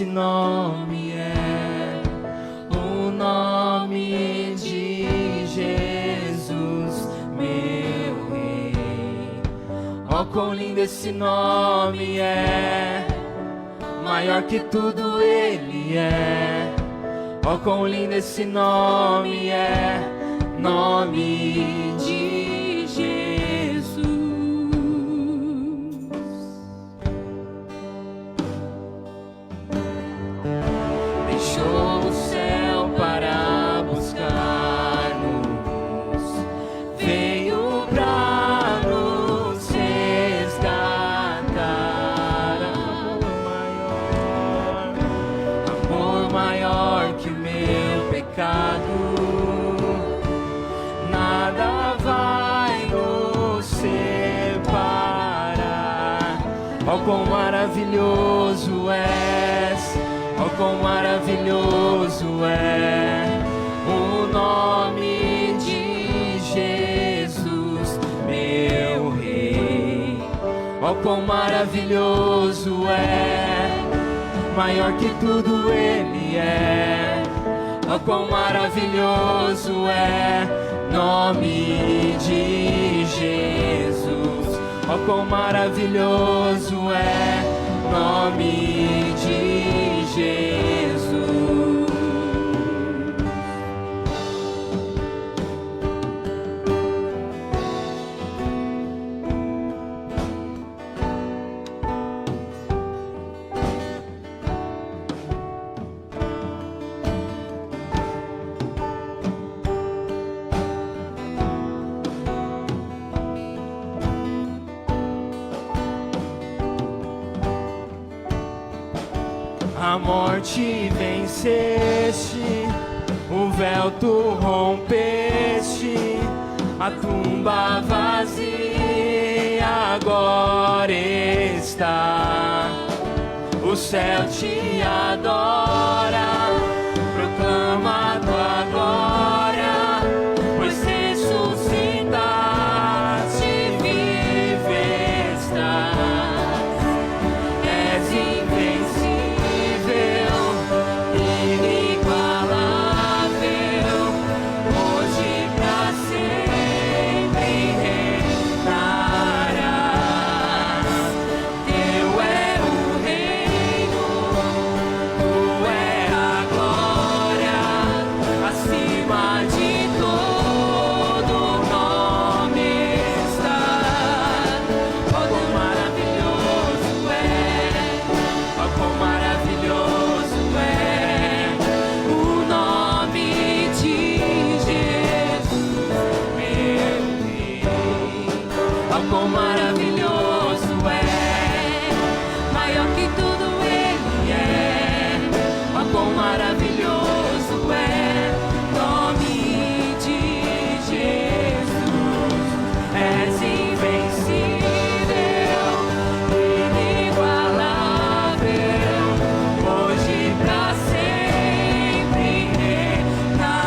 desse nome é o nome de Jesus, meu Rei. Ó, quão lindo esse nome é, maior que tudo ele é. Ó, quão lindo esse nome é, nome de Jesus. Deixou o céu para buscar-nos, veio pra nos resgatar. Amor maior que o meu pecado, nada vai nos separar. Ó, quão maravilhoso és, ó, quão maravilhoso é o nome de Jesus, meu Rei. Ó, quão maravilhoso é, maior que tudo ele é. Ó, quão maravilhoso é, nome de Jesus. Ó, quão maravilhoso é, nome de Jesus. A morte venceste, o véu tu rompeste, a tumba vazia agora está. O céu te adora, proclama a tua glória, pois ressuscitaste, vive estás. És invencível, inigualável, hoje pra sempre reinarás. Teu é o reino, tu é a glória, acima de todo nome está. Oh, quão maravilhoso é, oh, quão maravilhoso é o nome de Jesus, meu Rei. Oh, quão maravilhoso é, maior que tudo ele é. Oh, quão maravilhoso é, nome de Jesus. És invencível, inigualável, hoje pra sempre reinarás.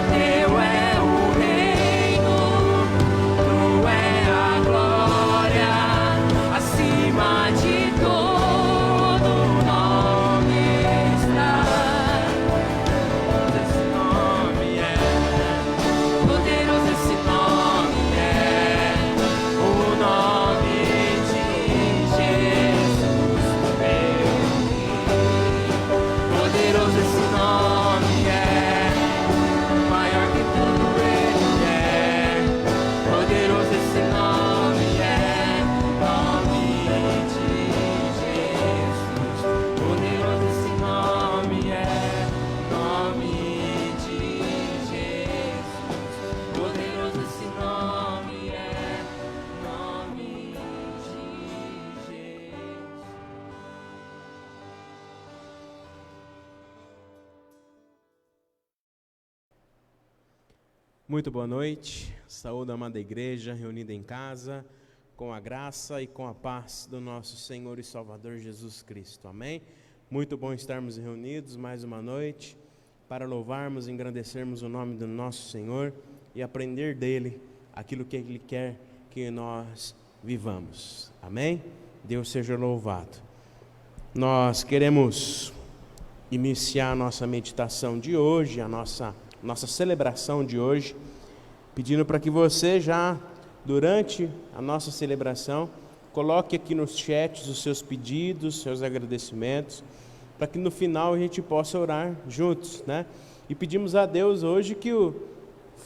Teu é o reino, tu é a glória, acima de todo nome está. Esse nome é poderoso, esse nome é o nome de Jesus, meu Rei. Poderoso esse nome é, maior que tudo ele é. Poderoso esse nome é, nome de Jesus. Poderoso esse nome é, nome de Jesus. Poderoso esse nome é, nome de Jesus. Muito boa noite, saúde a amada igreja reunida em casa, com a graça e com a paz do nosso Senhor e Salvador Jesus Cristo, amém? Muito bom estarmos reunidos mais uma noite, para louvarmos e engrandecermos o nome do nosso Senhor e aprender dele aquilo que Ele quer que nós vivamos, amém? Deus seja louvado. Nós queremos iniciar a nossa meditação de hoje, a nossa celebração de hoje, pedindo para que você já, durante a nossa celebração, coloque aqui nos chats os seus pedidos, seus agradecimentos, para que no final a gente possa orar juntos, né? E pedimos a Deus hoje que o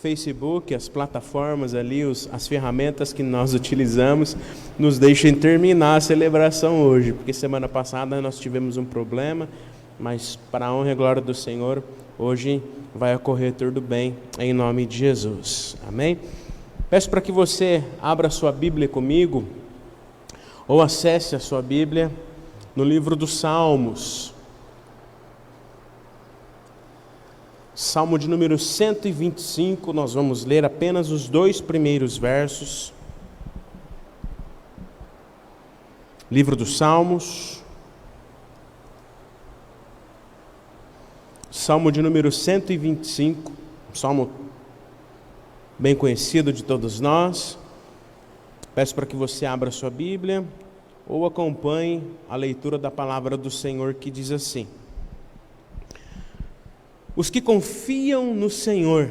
Facebook, as plataformas ali, as ferramentas que nós utilizamos, nos deixem terminar a celebração hoje, porque semana passada nós tivemos um problema, mas para a honra e glória do Senhor, hoje vai ocorrer tudo bem, em nome de Jesus, amém? Peço para que você abra a sua Bíblia comigo, ou acesse a sua Bíblia no livro dos Salmos, Salmo de número 125, nós vamos ler apenas os 2 primeiros versos. Livro dos Salmos, Salmo de número 125, um salmo bem conhecido de todos nós. Peço para que você abra a sua Bíblia ou acompanhe a leitura da palavra do Senhor, que diz assim: Os que confiam no Senhor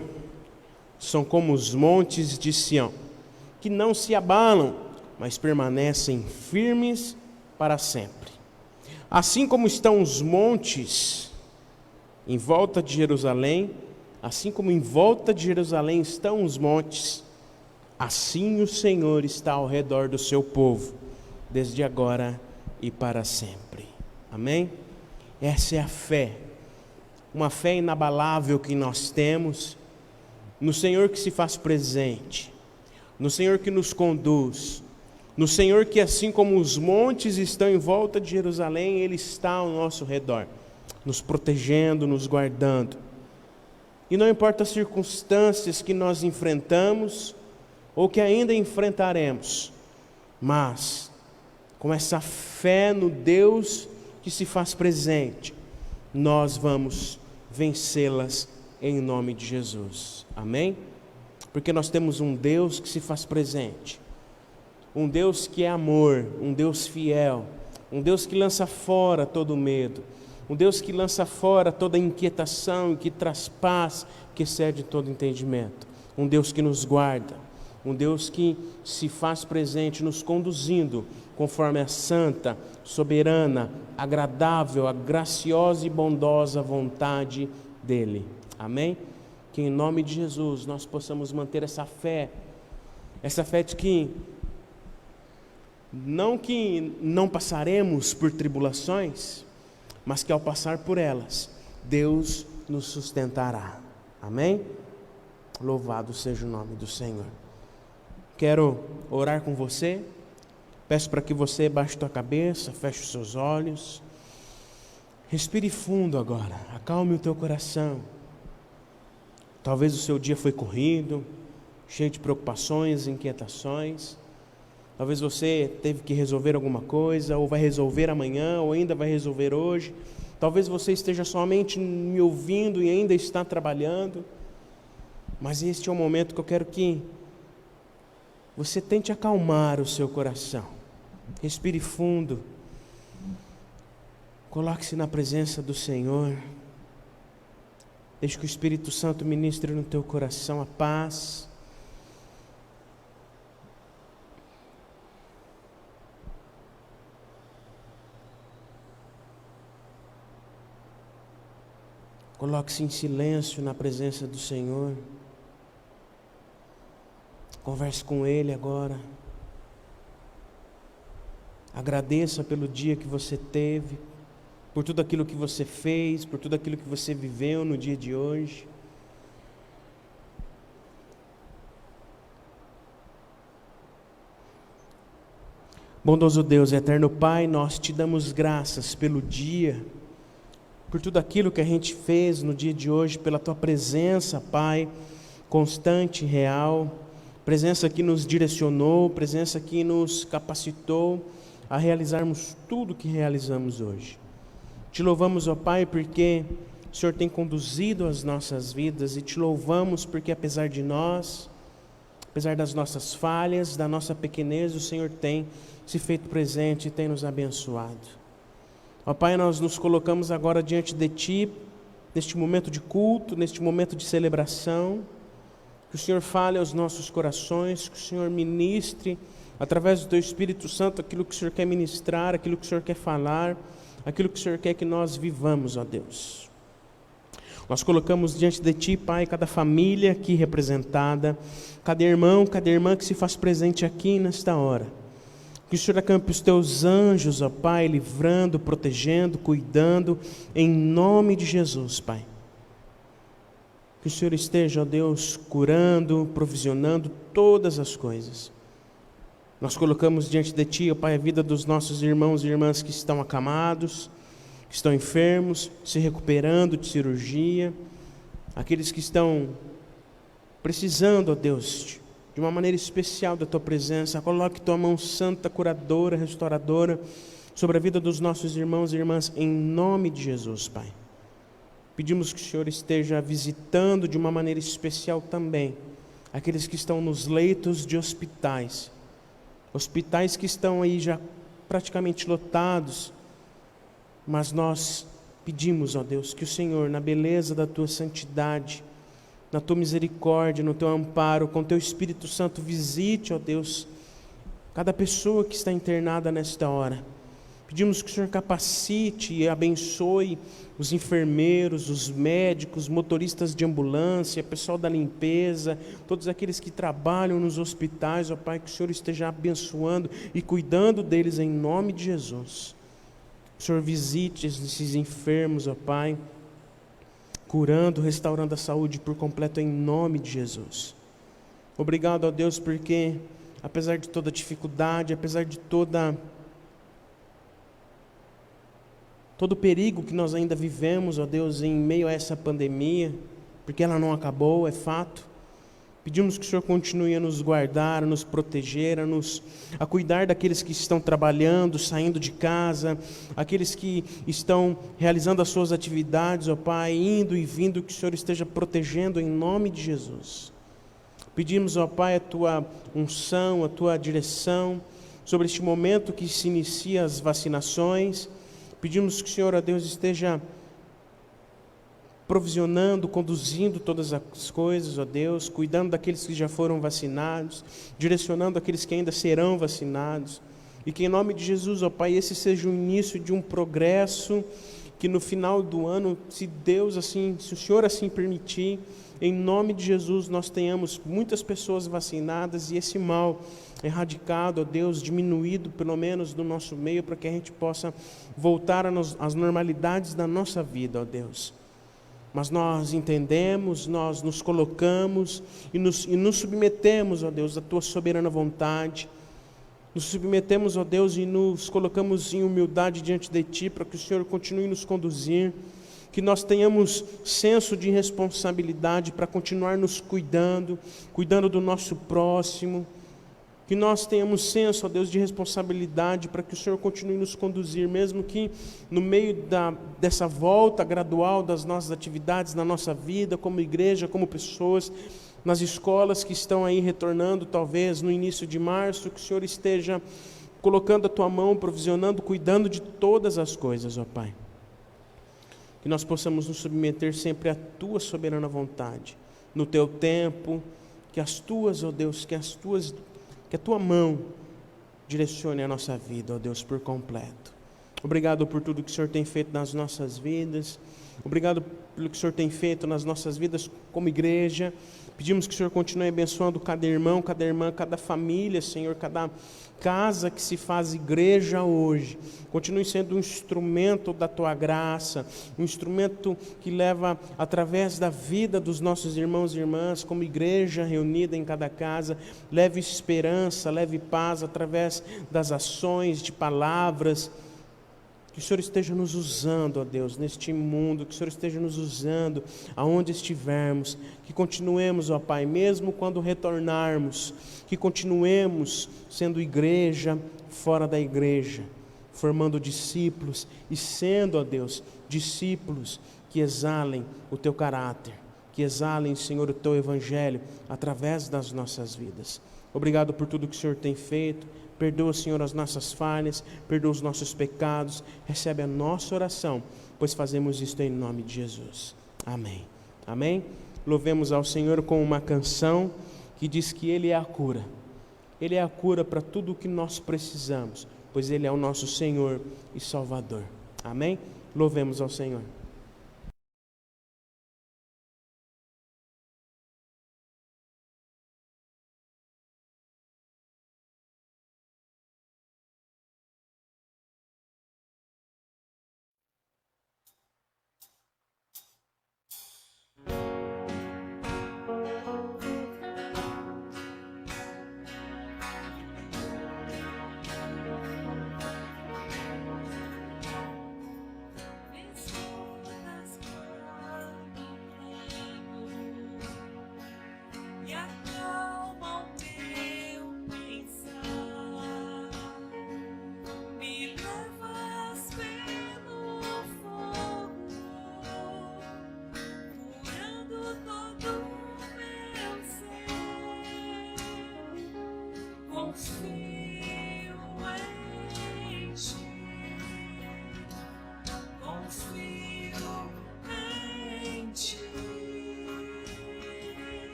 são como os montes de Sião, que não se abalam, mas permanecem firmes para sempre. Assim como estão os montes em volta de Jerusalém, assim como em volta de Jerusalém estão os montes, assim o Senhor está ao redor do seu povo, desde agora e para sempre. Amém? Essa é a fé. Uma fé inabalável que nós temos no Senhor que se faz presente, no Senhor que nos conduz, no Senhor que, assim como os montes estão em volta de Jerusalém, Ele está ao nosso redor, nos protegendo, nos guardando. E não importa as circunstâncias que nós enfrentamos ou que ainda enfrentaremos, mas com essa fé no Deus que se faz presente, nós vamos vencê-las em nome de Jesus, amém? Porque nós temos um Deus que se faz presente, um Deus que é amor, um Deus fiel, um Deus que lança fora todo medo, um Deus que lança fora toda inquietação e que traz paz, que excede todo entendimento, um Deus que nos guarda, um Deus que se faz presente nos conduzindo conforme a santa, soberana, agradável, a graciosa e bondosa vontade dEle. Amém? Que em nome de Jesus nós possamos manter essa fé de que não passaremos por tribulações, mas que ao passar por elas, Deus nos sustentará. Amém? Louvado seja o nome do Senhor. Quero orar com você. Peço para que você baixe tua cabeça, feche os seus olhos. Respire fundo agora, acalme o teu coração. Talvez o seu dia foi corrido, cheio de preocupações, inquietações. Talvez você teve que resolver alguma coisa, ou vai resolver amanhã, ou ainda vai resolver hoje. Talvez você esteja somente me ouvindo e ainda está trabalhando. Mas este é o momento que eu quero que você tente acalmar o seu coração. Respire fundo. Coloque-se na presença do Senhor. Deixe que o Espírito Santo ministre no teu coração a paz. Coloque-se em silêncio na presença do Senhor. Converse com Ele agora. Agradeça pelo dia que você teve, por tudo aquilo que você fez, por tudo aquilo que você viveu no dia de hoje. Bondoso Deus, eterno Pai, nós te damos graças pelo dia, por tudo aquilo que a gente fez no dia de hoje, pela Tua presença, Pai, constante e real, presença que nos direcionou, presença que nos capacitou a realizarmos tudo que realizamos hoje. Te louvamos, ó Pai, porque o Senhor tem conduzido as nossas vidas, e te louvamos porque apesar de nós, apesar das nossas falhas, da nossa pequenez, o Senhor tem se feito presente e tem nos abençoado. Ó Pai, nós nos colocamos agora diante de Ti, neste momento de culto, neste momento de celebração. Que o Senhor fale aos nossos corações, que o Senhor ministre, através do Teu Espírito Santo, aquilo que o Senhor quer ministrar, aquilo que o Senhor quer falar, aquilo que o Senhor quer que nós vivamos, ó Deus. Nós colocamos diante de Ti, Pai, cada família aqui representada, cada irmão, cada irmã que se faz presente aqui nesta hora. Que o Senhor acampe os Teus anjos, ó Pai, livrando, protegendo, cuidando, em nome de Jesus, Pai. Que o Senhor esteja, ó Deus, curando, provisionando todas as coisas. Nós colocamos diante de Ti, ó Pai, a vida dos nossos irmãos e irmãs que estão acamados, que estão enfermos, se recuperando de cirurgia, aqueles que estão precisando, ó Deus, de uma maneira especial da Tua presença. Coloque Tua mão santa, curadora, restauradora, sobre a vida dos nossos irmãos e irmãs, em nome de Jesus, Pai. Pedimos que o Senhor esteja visitando de uma maneira especial também aqueles que estão nos leitos de hospitais, hospitais que estão aí já praticamente lotados, mas nós pedimos, ó Deus, que o Senhor, na beleza da Tua santidade, na Tua misericórdia, no Teu amparo, com Teu Espírito Santo, visite, ó Deus, cada pessoa que está internada nesta hora. Pedimos que o Senhor capacite e abençoe os enfermeiros, os médicos, motoristas de ambulância, pessoal da limpeza, todos aqueles que trabalham nos hospitais, ó Pai, que o Senhor esteja abençoando e cuidando deles em nome de Jesus. Que o Senhor visite esses enfermos, ó Pai, curando, restaurando a saúde por completo em nome de Jesus. Obrigado, ó Deus, porque apesar de toda dificuldade, apesar de todo o perigo que nós ainda vivemos, ó Deus, em meio a essa pandemia, porque ela não acabou, é fato. Pedimos que o Senhor continue a nos guardar, a nos proteger, a cuidar daqueles que estão trabalhando, saindo de casa, aqueles que estão realizando as suas atividades, ó Pai, indo e vindo, que o Senhor esteja protegendo em nome de Jesus. Pedimos, ó Pai, a Tua unção, a Tua direção sobre este momento que se inicia as vacinações. Pedimos que o Senhor, ó Deus, esteja provisionando, conduzindo todas as coisas, ó Deus, cuidando daqueles que já foram vacinados, direcionando aqueles que ainda serão vacinados, e que em nome de Jesus, ó Pai, esse seja o início de um progresso, que no final do ano, se Deus assim, se o Senhor assim permitir, em nome de Jesus, nós tenhamos muitas pessoas vacinadas e esse mal erradicado, ó Deus, diminuído pelo menos do nosso meio, para que a gente possa voltar às normalidades da nossa vida, ó Deus. Mas nós entendemos, nós nos colocamos e nos submetemos, ó Deus, à Tua soberana vontade. Nos submetemos, ó Deus, e nos colocamos em humildade diante de Ti, para que o Senhor continue nos conduzir. Que nós tenhamos senso de responsabilidade para continuar nos cuidando do nosso próximo. Que nós tenhamos senso, ó Deus, de responsabilidade para que o Senhor continue nos conduzir, mesmo que no meio dessa volta gradual das nossas atividades, na nossa vida, como igreja, como pessoas, nas escolas que estão aí retornando, talvez no início de março, que o Senhor esteja colocando a Tua mão, provisionando, cuidando de todas as coisas, ó Pai. Que nós possamos nos submeter sempre à Tua soberana vontade, no Teu tempo, que as Tuas, ó Deus, que a Tua mão direcione a nossa vida, ó Deus, por completo. Obrigado por tudo que o Senhor tem feito nas nossas vidas. Obrigado pelo que o Senhor tem feito nas nossas vidas como igreja. Pedimos que o Senhor continue abençoando cada irmão, cada irmã, cada família, Senhor, cada casa que se faz igreja hoje. Continue sendo um instrumento da Tua graça, um instrumento que leva através da vida dos nossos irmãos e irmãs, como igreja reunida em cada casa, leve esperança, leve paz através das ações, de palavras. Que o Senhor esteja nos usando, ó Deus, neste mundo, que o Senhor esteja nos usando aonde estivermos, que continuemos, ó Pai, mesmo quando retornarmos, que continuemos sendo igreja fora da igreja, formando discípulos e sendo, ó Deus, discípulos que exalem o Teu caráter, que exalem, Senhor, o Teu Evangelho através das nossas vidas. Obrigado por tudo que o Senhor tem feito, Perdoa, Senhor, as nossas falhas, perdoa os nossos pecados, recebe a nossa oração, pois fazemos isto em nome de Jesus. Amém. Amém? Louvemos ao Senhor com uma canção que diz que Ele é a cura. Ele é a cura para tudo o que nós precisamos, pois Ele é o nosso Senhor e Salvador. Amém? Louvemos ao Senhor.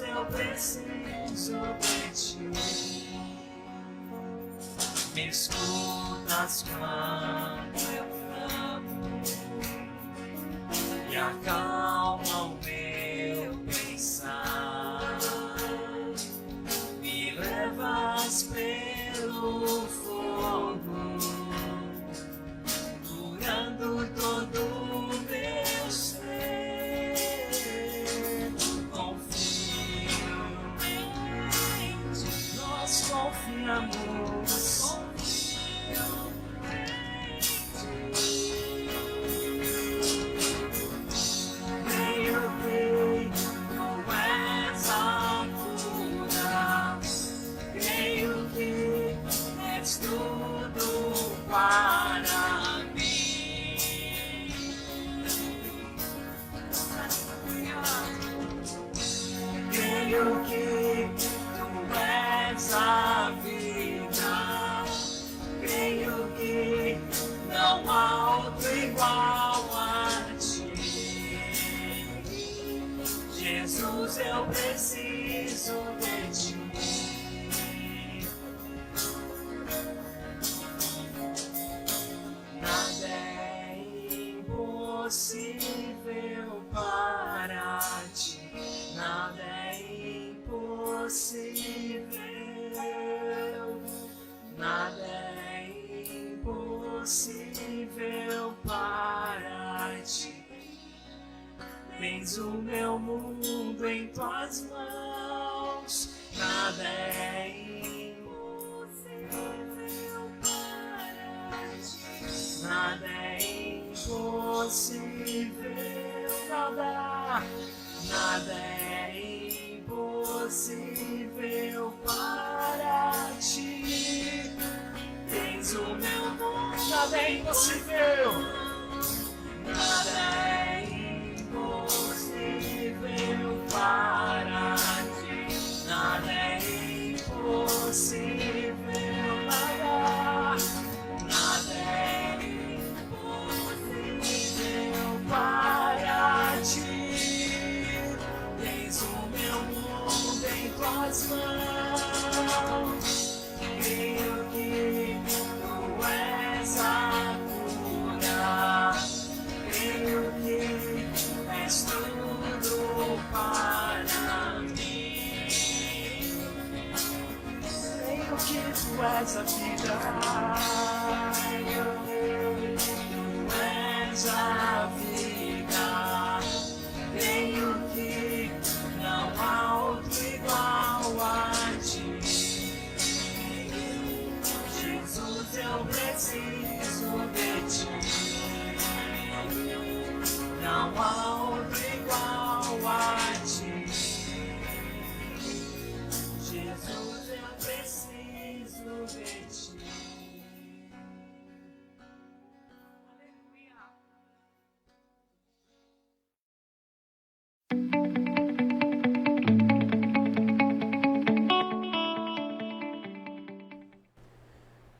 Eu preciso de ti. Me escutas quando eu clamo e acalma o meu pensar. Me levas pelo fogo, curando todo o meu ser. Confiamos, creio que tu és a cura, creio que és tudo para mim. Creio que tu és a vida, creio que não há outro igual a ti. Jesus, eu preciso de ti. Nada é impossível para ti, nada é impossível. Nada é impossível para ti. Tens o meu mundo em tuas mãos. Nada é impossível para ti. Nada é impossível. Nada é impossível para ti. Tens o meu mundo, nada é impossível. Nada é impossível para ti. Nada é impossível. Nada é impossível para ti. Tens o meu mundo em tuas mãos. Creio que tu és a cura. Creio que és tudo para mim. Creio que tu és a vida. Creio que tu és a vida. Creio que não há outro igual. Jesus, eu preciso de ti. Não há outro igual a ti. Jesus, eu preciso de ti.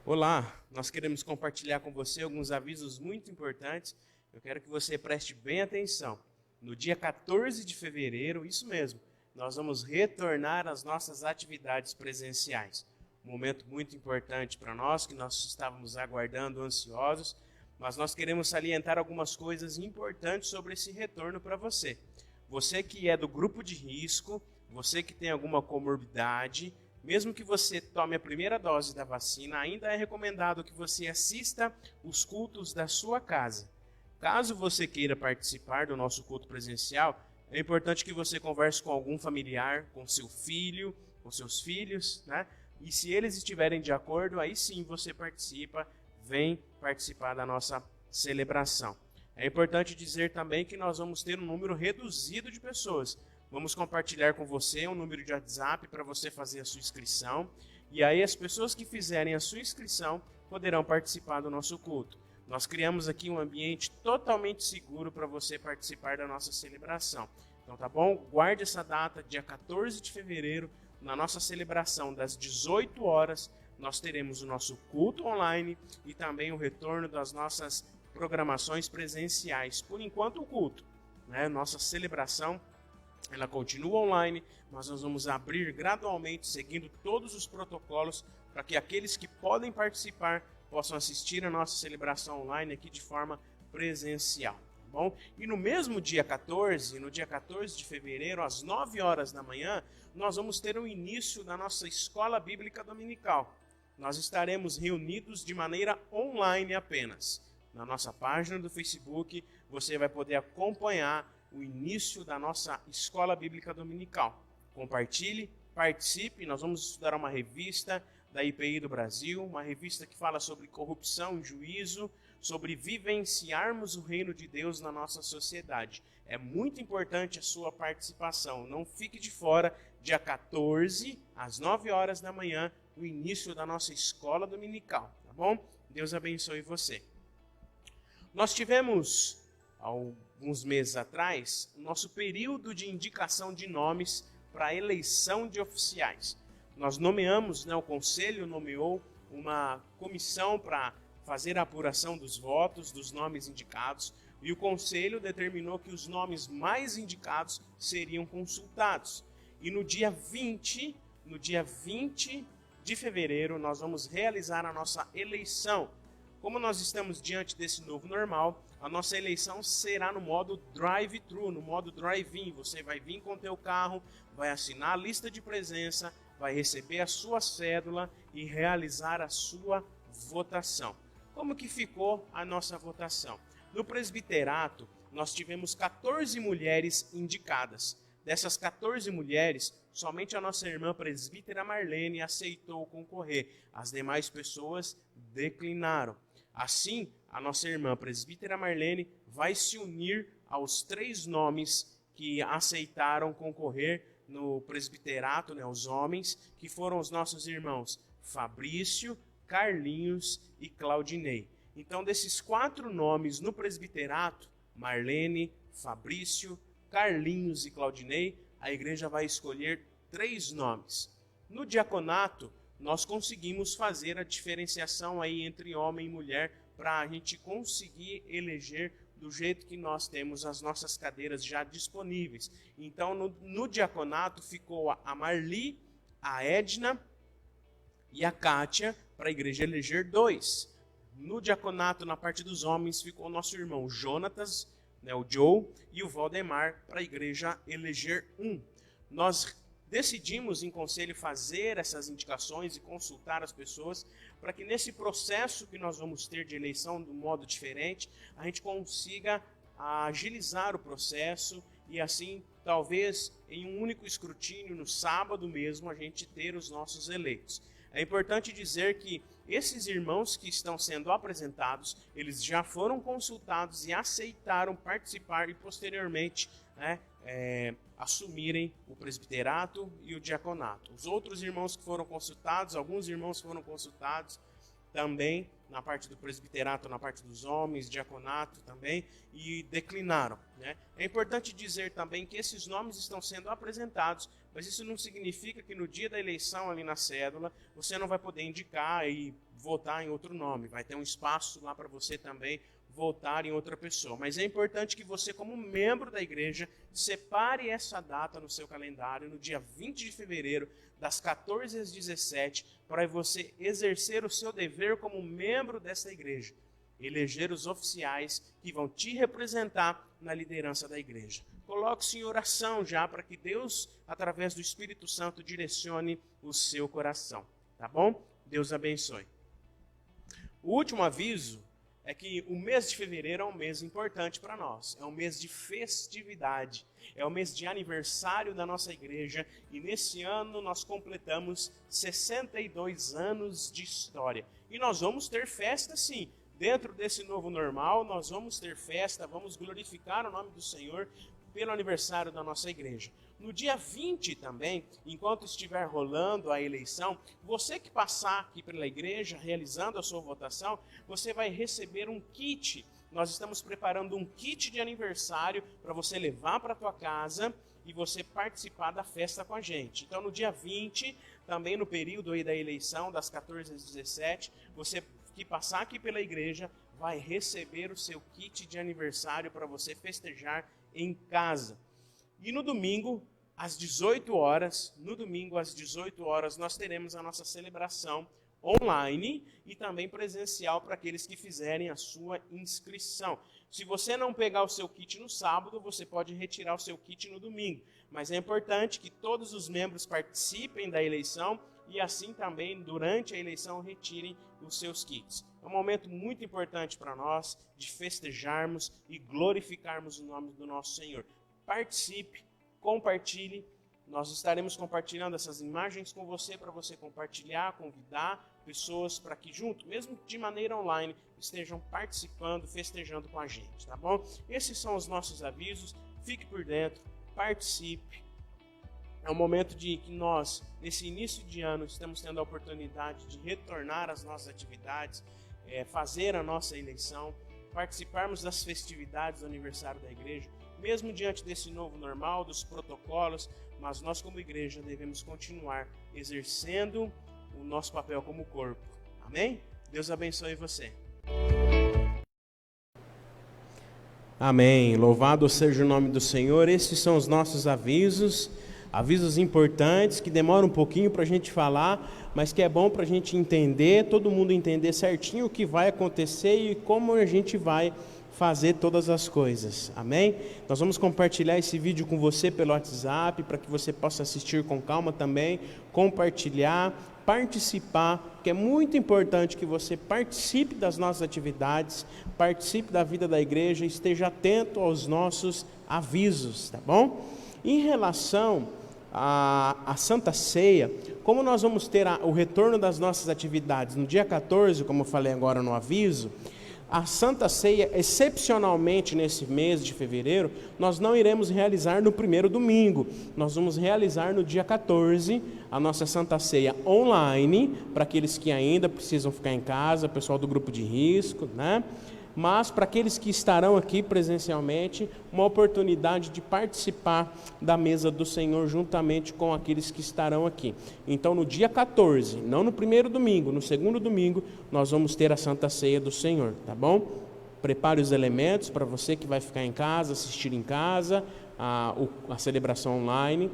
Olá, nós queremos compartilhar com você alguns avisos muito importantes. Eu quero que você preste bem atenção. No dia 14 de fevereiro, isso mesmo, nós vamos retornar às nossas atividades presenciais. Um momento muito importante para nós, que nós estávamos aguardando ansiosos, mas nós queremos salientar algumas coisas importantes sobre esse retorno para você. Você que é do grupo de risco, você que tem alguma comorbidade, mesmo que você tome a primeira dose da vacina, ainda é recomendado que você assista os cultos da sua casa. Caso você queira participar do nosso culto presencial, é importante que você converse com algum familiar, com seu filho, com seus filhos, né? E se eles estiverem de acordo, aí sim você participa, vem participar da nossa celebração. É importante dizer também que nós vamos ter um número reduzido de pessoas. Vamos compartilhar com você um número de WhatsApp para você fazer a sua inscrição. E aí as pessoas que fizerem a sua inscrição poderão participar do nosso culto. Nós criamos aqui um ambiente totalmente seguro para você participar da nossa celebração. Então tá bom? Guarde essa data, dia 14 de fevereiro, na nossa celebração das 18 horas, nós teremos o nosso culto online e também o retorno das nossas programações presenciais. Por enquanto o culto, né? Nossa celebração ela continua online, mas nós vamos abrir gradualmente, seguindo todos os protocolos, para que aqueles que podem participar possam assistir a nossa celebração online aqui de forma presencial. Tá bom? E no mesmo dia 14, no dia 14 de fevereiro, às 9 horas da manhã, nós vamos ter o início da nossa Escola Bíblica Dominical. Nós estaremos reunidos de maneira online apenas. Na nossa página do Facebook, você vai poder acompanhar o início da nossa Escola Bíblica Dominical. Compartilhe, participe, nós vamos estudar uma revista da IPI do Brasil, uma revista que fala sobre corrupção e juízo, sobre vivenciarmos o reino de Deus na nossa sociedade. É muito importante a sua participação, não fique de fora, dia 14, às 9 horas da manhã, o início da nossa Escola Dominical, tá bom? Deus abençoe você. Nós tivemos, alguns meses atrás, o nosso período de indicação de nomes para a eleição de oficiais. Nós nomeamos, o Conselho nomeou uma comissão para fazer a apuração dos votos, dos nomes indicados, e o Conselho determinou que os nomes mais indicados seriam consultados. E no dia 20 de fevereiro, nós vamos realizar a nossa eleição. Como nós estamos diante desse novo normal, a nossa eleição será no modo drive-thru, no modo drive-in. Você vai vir com o teu carro, vai assinar a lista de presença, vai receber a sua cédula e realizar a sua votação. Como que ficou a nossa votação? No presbiterato, nós tivemos 14 mulheres indicadas. Dessas 14 mulheres, somente a nossa irmã presbítera Marlene aceitou concorrer. As demais pessoas declinaram. Assim, a nossa irmã presbítera Marlene vai se unir aos 3 nomes que aceitaram concorrer no presbiterato, os homens, que foram os nossos irmãos Fabrício, Carlinhos e Claudinei. Então, desses 4 nomes no presbiterato, Marlene, Fabrício, Carlinhos e Claudinei, a igreja vai escolher 3 nomes. No diaconato, nós conseguimos fazer a diferenciação aí entre homem e mulher para a gente conseguir eleger do jeito que nós temos as nossas cadeiras já disponíveis. Então, no diaconato ficou a Marli, a Edna e a Kátia para a igreja eleger 2. No diaconato, na parte dos homens, ficou o nosso irmão Jonatas, o Joe, e o Valdemar para a igreja eleger 1. Nós decidimos em conselho fazer essas indicações e consultar as pessoas para que nesse processo que nós vamos ter de eleição de um modo diferente, a gente consiga agilizar o processo e assim, talvez em um único escrutínio no sábado mesmo, a gente ter os nossos eleitos. É importante dizer que esses irmãos que estão sendo apresentados, eles já foram consultados e aceitaram participar e posteriormente, né, assumirem o presbiterato e o diaconato. Os outros irmãos que foram consultados, alguns irmãos foram consultados também na parte do presbiterato, na parte dos homens, diaconato também, e declinaram, né? É importante dizer também que esses nomes estão sendo apresentados, mas isso não significa que no dia da eleição ali na cédula, você não vai poder indicar e votar em outro nome. Vai ter um espaço lá para você também votar em outra pessoa. Mas é importante que você, como membro da igreja, separe essa data no seu calendário, no dia 20 de fevereiro, das 14 às 17, para você exercer o seu dever como membro dessa igreja. Eleger os oficiais que vão te representar na liderança da igreja. Coloque-se em oração já para que Deus, através do Espírito Santo, direcione o seu coração. Tá bom? Deus abençoe. O último aviso é que o mês de fevereiro é um mês importante para nós. É um mês de festividade. É o mês de aniversário da nossa igreja. E nesse ano nós completamos 62 anos de história. E nós vamos ter festa sim. Dentro desse novo normal, nós vamos ter festa, vamos glorificar o nome do Senhor pelo aniversário da nossa igreja. No dia 20 também, enquanto estiver rolando a eleição, você que passar aqui pela igreja, realizando a sua votação, você vai receber um kit. Nós estamos preparando um kit de aniversário para você levar para a tua casa e você participar da festa com a gente. Então, no dia 20, também no período aí da eleição, das 14 às 17, você que passar aqui pela igreja vai receber o seu kit de aniversário para você festejar em casa. E no domingo, às 18 horas, nós teremos a nossa celebração online e também presencial para aqueles que fizerem a sua inscrição. Se você não pegar o seu kit no sábado, você pode retirar o seu kit no domingo. Mas é importante que todos os membros participem da eleição e assim também, durante a eleição, retirem os seus kits. É um momento muito importante para nós de festejarmos e glorificarmos o nome do nosso Senhor. Participe, compartilhe. Nós estaremos compartilhando essas imagens com você para você compartilhar, convidar pessoas para que junto, mesmo de maneira online, estejam participando, festejando com a gente, tá bom? Esses são os nossos avisos. Fique por dentro, participe. É um momento de que nós, nesse início de ano, estamos tendo a oportunidade de retornar às nossas atividades, fazer a nossa eleição, participarmos das festividades do aniversário da igreja, mesmo diante desse novo normal, dos protocolos, mas nós como igreja devemos continuar exercendo o nosso papel como corpo. Amém? Deus abençoe você. Amém. Louvado seja o nome do Senhor. Esses são os nossos avisos. Avisos importantes que demoram um pouquinho para a gente falar, mas que é bom para a gente entender, todo mundo entender certinho o que vai acontecer e como a gente vai fazer todas as coisas. Amém? Nós vamos compartilhar esse vídeo com você pelo WhatsApp, para que você possa assistir com calma também, compartilhar, participar, porque é muito importante que você participe das nossas atividades, participe da vida da igreja, esteja atento aos nossos avisos, tá bom? Em relação à Santa Ceia, como nós vamos ter o retorno das nossas atividades no dia 14, como eu falei agora no aviso, a Santa Ceia, excepcionalmente nesse mês de fevereiro, nós não iremos realizar no primeiro domingo. Nós vamos realizar no dia 14 a nossa Santa Ceia online, para aqueles que ainda precisam ficar em casa, pessoal do grupo de risco, né? Mas para aqueles que estarão aqui presencialmente, uma oportunidade de participar da mesa do Senhor juntamente com aqueles que estarão aqui. Então, no dia 14, não no primeiro domingo, no segundo domingo, nós vamos ter a Santa Ceia do Senhor, tá bom? Prepare os elementos para você que vai ficar em casa, assistir em casa, a celebração online.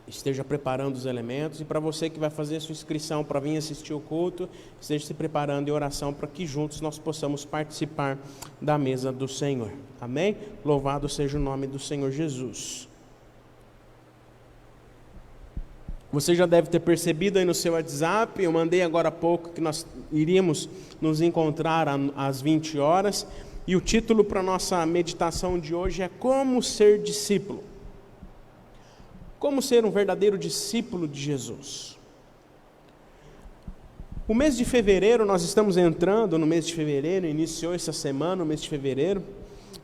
Esteja preparando os elementos, e para você que vai fazer a sua inscrição para vir assistir o culto, esteja se preparando em oração para que juntos nós possamos participar da mesa do Senhor. Amém? Louvado seja o nome do Senhor Jesus. Você já deve ter percebido aí no seu WhatsApp, eu mandei agora há pouco que nós iríamos nos encontrar às 20 horas, e o título para a nossa meditação de hoje é Como Ser Discípulo. Como ser um verdadeiro discípulo de Jesus? O mês de fevereiro, nós estamos entrando no mês de fevereiro, iniciou essa semana o mês de fevereiro,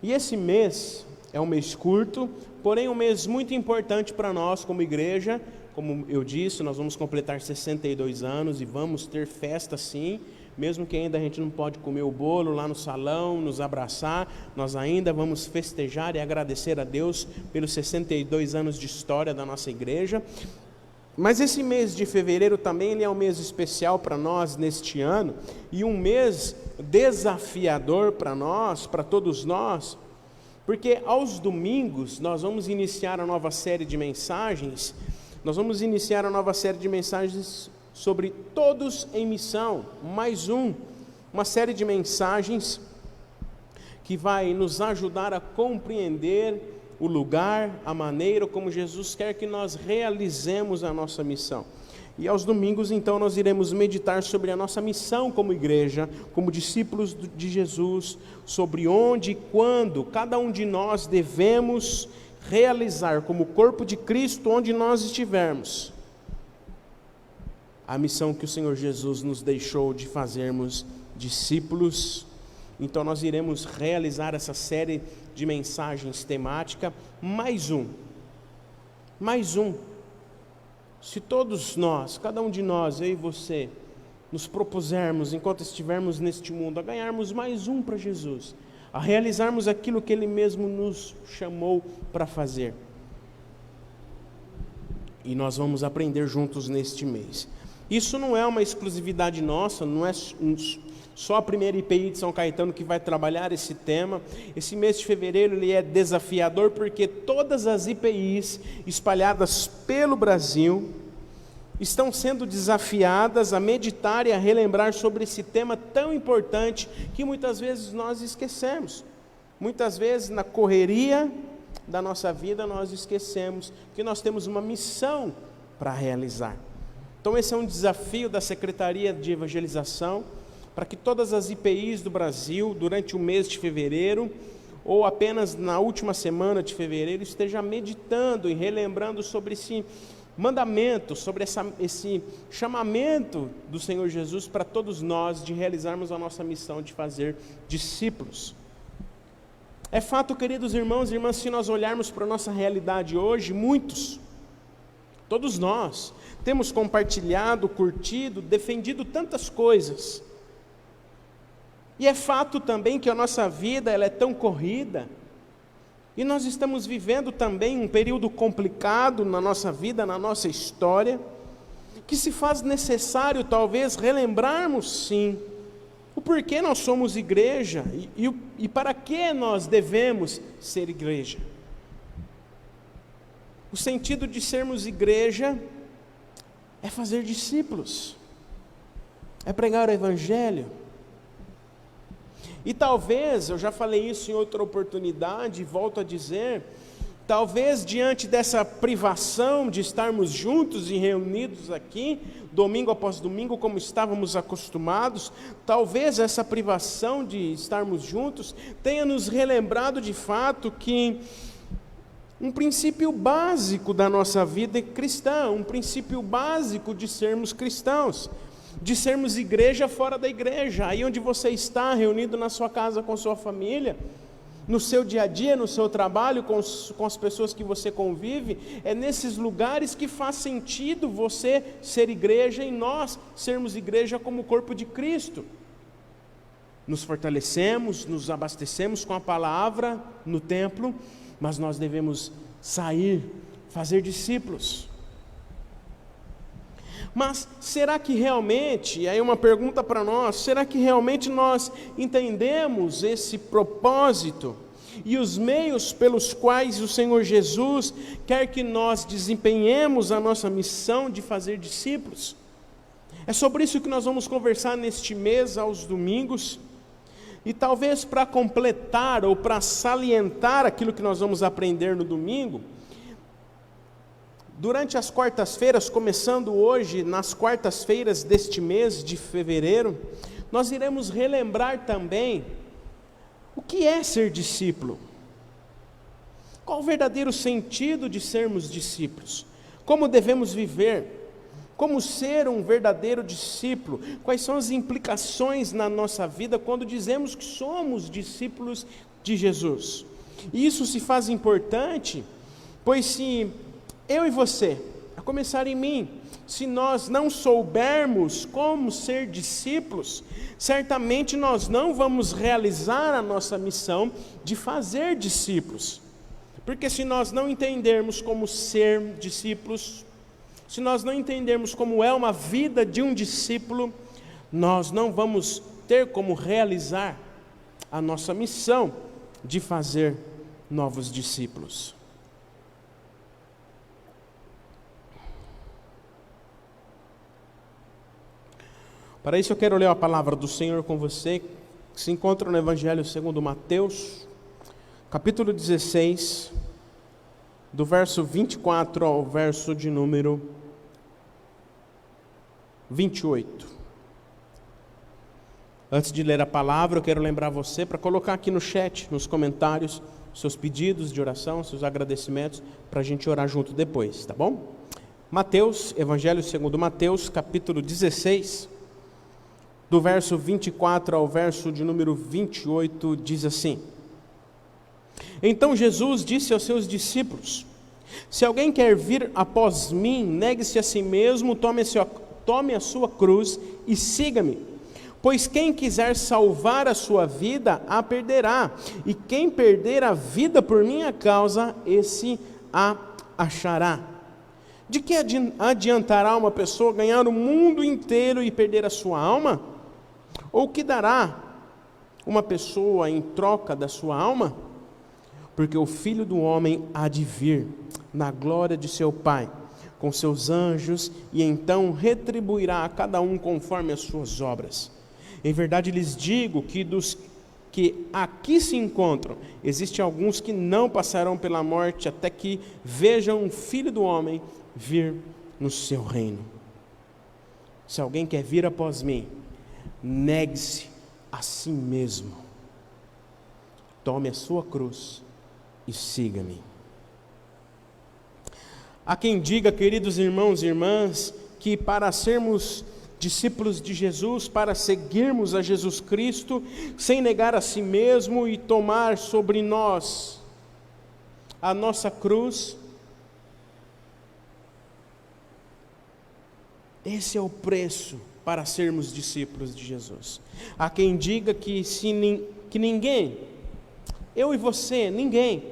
e esse mês é um mês curto, porém um mês muito importante para nós como igreja. Como eu disse, nós vamos completar 62 anos e vamos ter festa sim, mesmo que ainda a gente não pode comer o bolo lá no salão, nos abraçar, nós ainda vamos festejar e agradecer a Deus pelos 62 anos de história da nossa igreja. Mas esse mês de fevereiro também ele é um mês especial para nós neste ano, e um mês desafiador para nós, para todos nós, porque aos domingos nós vamos iniciar a nova série de mensagens, sobre Todos em Missão, uma série de mensagens que vai nos ajudar a compreender o lugar, a maneira como Jesus quer que nós realizemos a nossa missão. E aos domingos, então, nós iremos meditar sobre a nossa missão como igreja, como discípulos de Jesus, sobre onde e quando cada um de nós devemos realizar como corpo de Cristo, onde nós estivermos, a missão que o Senhor Jesus nos deixou de fazermos discípulos. Então nós iremos realizar essa série de mensagens temática, mais um. Se todos nós, cada um de nós, eu e você, nos propusermos, enquanto estivermos neste mundo, a ganharmos mais um para Jesus, a realizarmos aquilo que Ele mesmo nos chamou para fazer. E nós vamos aprender juntos neste mês. Isso não é uma exclusividade nossa, não é só a primeira IPI de São Caetano que vai trabalhar esse tema. Esse mês de fevereiro ele é desafiador porque todas as IPIs espalhadas pelo Brasil estão sendo desafiadas a meditar e a relembrar sobre esse tema tão importante que muitas vezes nós esquecemos. Muitas vezes na correria da nossa vida nós esquecemos que nós temos uma missão para realizar. Então esse é um desafio da Secretaria de Evangelização, para que todas as IPIs do Brasil, durante o mês de fevereiro, ou apenas na última semana de fevereiro, esteja meditando e relembrando sobre esse mandamento, sobre esse chamamento do Senhor Jesus para todos nós de realizarmos a nossa missão de fazer discípulos. É fato, queridos irmãos e irmãs, se nós olharmos para a nossa realidade hoje, todos nós, temos compartilhado, curtido, defendido tantas coisas. E é fato também que a nossa vida ela é tão corrida, e nós estamos vivendo também um período complicado na nossa vida, na nossa história, que se faz necessário talvez relembrarmos sim, o porquê nós somos igreja e para que nós devemos ser igreja. O sentido de sermos igreja é fazer discípulos, é pregar o Evangelho. E talvez, eu já falei isso em outra oportunidade, e volto a dizer, talvez diante dessa privação de estarmos juntos e reunidos aqui, domingo após domingo, como estávamos acostumados, talvez essa privação de estarmos juntos tenha nos relembrado de fato que um princípio básico da nossa vida cristã, um princípio básico de sermos cristãos, de sermos igreja fora da igreja, aí onde você está, reunido na sua casa com sua família, no seu dia a dia, no seu trabalho, com as pessoas que você convive, é nesses lugares que faz sentido você ser igreja e nós sermos igreja como corpo de Cristo. Nos fortalecemos, nos abastecemos com a palavra no templo, mas nós devemos sair, fazer discípulos. Mas será que realmente, e aí uma pergunta para nós, será que realmente nós entendemos esse propósito e os meios pelos quais o Senhor Jesus quer que nós desempenhemos a nossa missão de fazer discípulos? É sobre isso que nós vamos conversar neste mês, aos domingos, e talvez para completar ou para salientar aquilo que nós vamos aprender no domingo, durante as quartas-feiras, começando hoje, nas quartas-feiras deste mês de fevereiro, nós iremos relembrar também o que é ser discípulo. Qual o verdadeiro sentido de sermos discípulos? Como devemos viver? Como ser um verdadeiro discípulo? Quais são as implicações na nossa vida quando dizemos que somos discípulos de Jesus? E isso se faz importante, pois se eu e você, a começar em mim, se nós não soubermos como ser discípulos, certamente nós não vamos realizar a nossa missão de fazer discípulos. Porque se nós não entendermos como ser discípulos, se nós não entendermos como é uma vida de um discípulo, nós não vamos ter como realizar a nossa missão de fazer novos discípulos. Para isso eu quero ler a palavra do Senhor com você, que se encontra no Evangelho segundo Mateus, capítulo 16, do verso 24 ao verso de número 28. Antes de ler a palavra, eu quero lembrar você para colocar aqui no chat, nos comentários, seus pedidos de oração, seus agradecimentos, para a gente orar junto depois, tá bom? Mateus, Evangelho segundo Mateus, capítulo 16, do verso 24 ao verso de número 28, diz assim: Então Jesus disse aos seus discípulos: Se alguém quer vir após mim, negue-se a si mesmo, tome a sua cruz e siga-me. Pois quem quiser salvar a sua vida, a perderá, e quem perder a vida por minha causa, esse a achará. De que adiantará uma pessoa ganhar o mundo inteiro e perder a sua alma? Ou que dará uma pessoa em troca da sua alma? Porque o Filho do Homem há de vir na glória de seu Pai, com seus anjos, e então retribuirá a cada um conforme as suas obras. Em verdade lhes digo que dos que aqui se encontram, existem alguns que não passarão pela morte até que vejam o Filho do Homem vir no seu reino. Se alguém quer vir após mim, negue-se a si mesmo, tome a sua cruz e siga-me. Há quem diga, queridos irmãos e irmãs, que para sermos discípulos de Jesus, para seguirmos a Jesus Cristo, sem negar a si mesmo e tomar sobre nós a nossa cruz, esse é o preço para sermos discípulos de Jesus. Há quem diga que ninguém, eu e você, ninguém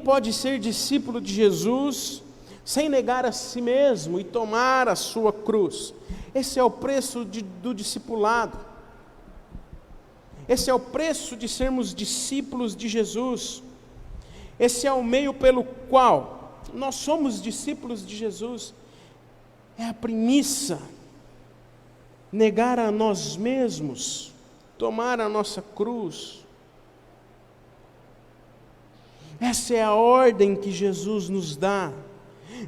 pode ser discípulo de Jesus sem negar a si mesmo e tomar a sua cruz. Esse é o preço do discipulado. Esse é o preço de sermos discípulos de Jesus. Esse é o meio pelo qual nós somos discípulos de Jesus. É a premissa. Negar a nós mesmos, tomar a nossa cruz. Essa é a ordem que Jesus nos dá.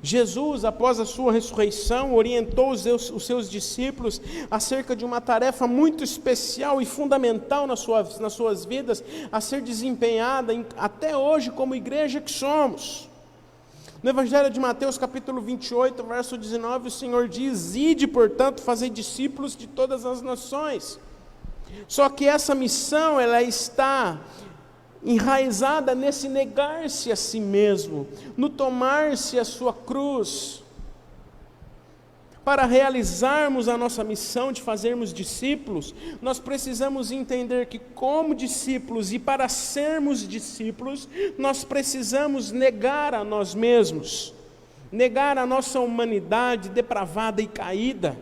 Jesus, após a sua ressurreição, orientou os seus discípulos acerca de uma tarefa muito especial e fundamental nas suas vidas, a ser desempenhada até hoje como igreja que somos. No Evangelho de Mateus, capítulo 28, verso 19, o Senhor diz: Ide, portanto, fazei discípulos de todas as nações. Só que essa missão, ela está enraizada nesse negar-se a si mesmo, no tomar-se a sua cruz. Para realizarmos a nossa missão de fazermos discípulos, nós precisamos entender que, como discípulos e para sermos discípulos, nós precisamos negar a nós mesmos, negar a nossa humanidade depravada e caída.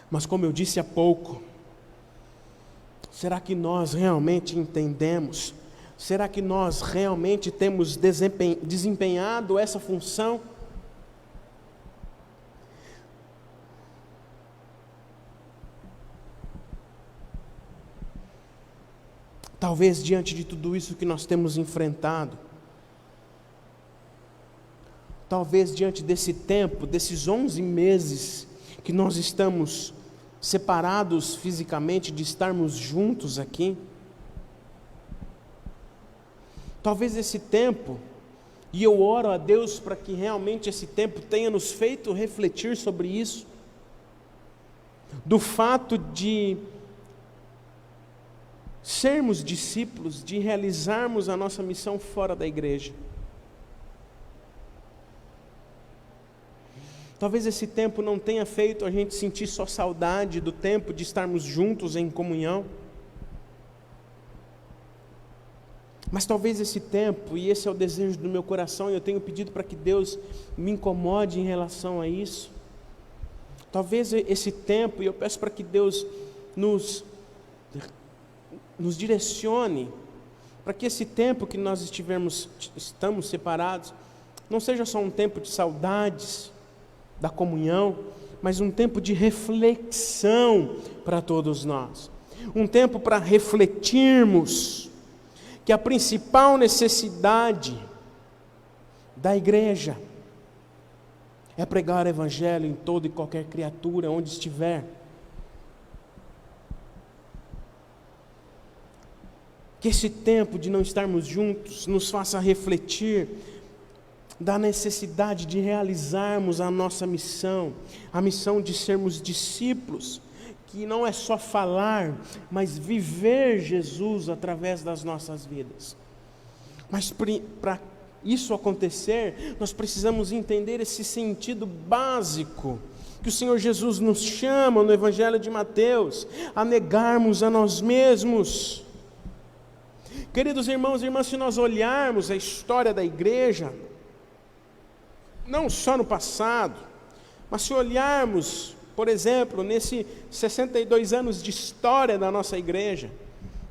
Mas como eu disse há pouco, será que nós realmente entendemos? Será que nós realmente temos desempenhado essa função? Talvez diante de tudo isso que nós temos enfrentado, talvez diante desse tempo, desses 11 meses que nós estamos separados fisicamente de estarmos juntos aqui, Talvez esse tempo, e eu oro a Deus para que realmente esse tempo tenha nos feito refletir sobre isso, do fato de sermos discípulos, de realizarmos a nossa missão fora da igreja. Talvez esse tempo não tenha feito a gente sentir só saudade do tempo de estarmos juntos em comunhão, mas talvez esse tempo, e esse é o desejo do meu coração, e eu tenho pedido para que Deus me incomode em relação a isso, talvez esse tempo, e eu peço para que Deus nos direcione, para que esse tempo que nós estamos separados, não seja só um tempo de saudades da comunhão, mas um tempo de reflexão para todos nós, um tempo para refletirmos que a principal necessidade da igreja é pregar o evangelho em toda e qualquer criatura, onde estiver. Que esse tempo de não estarmos juntos nos faça refletir da necessidade de realizarmos a nossa missão, a missão de sermos discípulos, que não é só falar, mas viver Jesus através das nossas vidas. Mas para isso acontecer, nós precisamos entender esse sentido básico que o Senhor Jesus nos chama no Evangelho de Mateus, a negarmos a nós mesmos. Queridos irmãos e irmãs, se nós olharmos a história da igreja, não só no passado, mas se olharmos, por exemplo, nesses 62 anos de história da nossa igreja,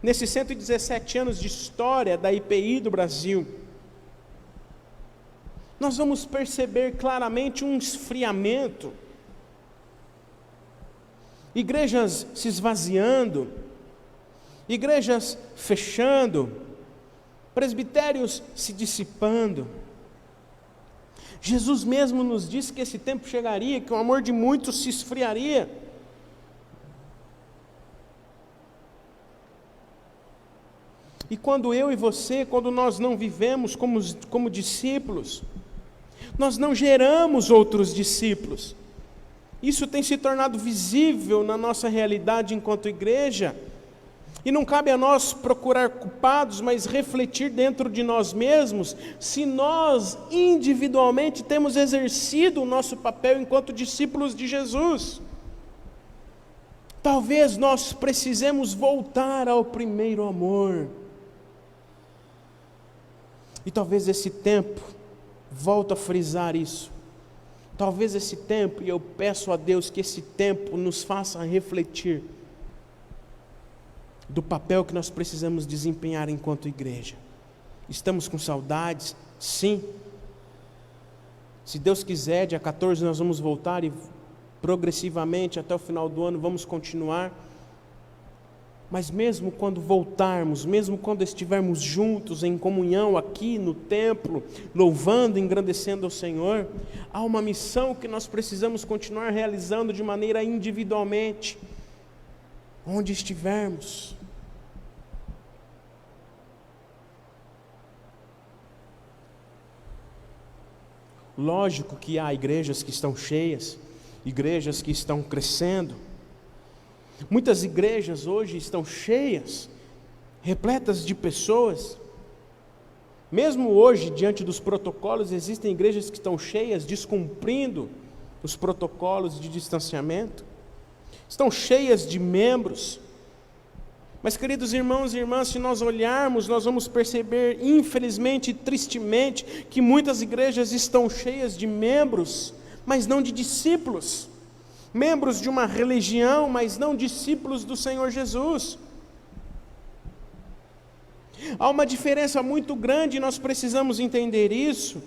nesses 117 anos de história da IPI do Brasil, nós vamos perceber claramente um esfriamento, igrejas se esvaziando, igrejas fechando, presbitérios se dissipando. Jesus mesmo nos disse que esse tempo chegaria, que o amor de muitos se esfriaria. E quando eu e você, quando nós não vivemos como discípulos, nós não geramos outros discípulos. Isso tem se tornado visível na nossa realidade enquanto igreja. E não cabe a nós procurar culpados, mas refletir dentro de nós mesmos, se nós individualmente temos exercido o nosso papel enquanto discípulos de Jesus. Talvez nós precisemos voltar ao primeiro amor. E talvez esse tempo, volto a frisar isso, talvez esse tempo, e eu peço a Deus que esse tempo nos faça refletir do papel que nós precisamos desempenhar enquanto igreja. Estamos com saudades? Sim. Se Deus quiser, dia 14 nós vamos voltar e progressivamente até o final do ano vamos continuar. Mas mesmo quando voltarmos, mesmo quando estivermos juntos em comunhão aqui no templo, louvando e engrandecendo ao Senhor, há uma missão que nós precisamos continuar realizando de maneira individualmente, onde estivermos. Lógico que há igrejas que estão cheias, igrejas que estão crescendo. Muitas igrejas hoje estão cheias, repletas de pessoas. Mesmo hoje, diante dos protocolos, existem igrejas que estão cheias, descumprindo os protocolos de distanciamento. Estão cheias de membros. Mas, queridos irmãos e irmãs, se nós olharmos, nós vamos perceber, infelizmente e tristemente, que muitas igrejas estão cheias de membros, mas não de discípulos. Membros de uma religião, mas não discípulos do Senhor Jesus. Há uma diferença muito grande, e nós precisamos entender isso,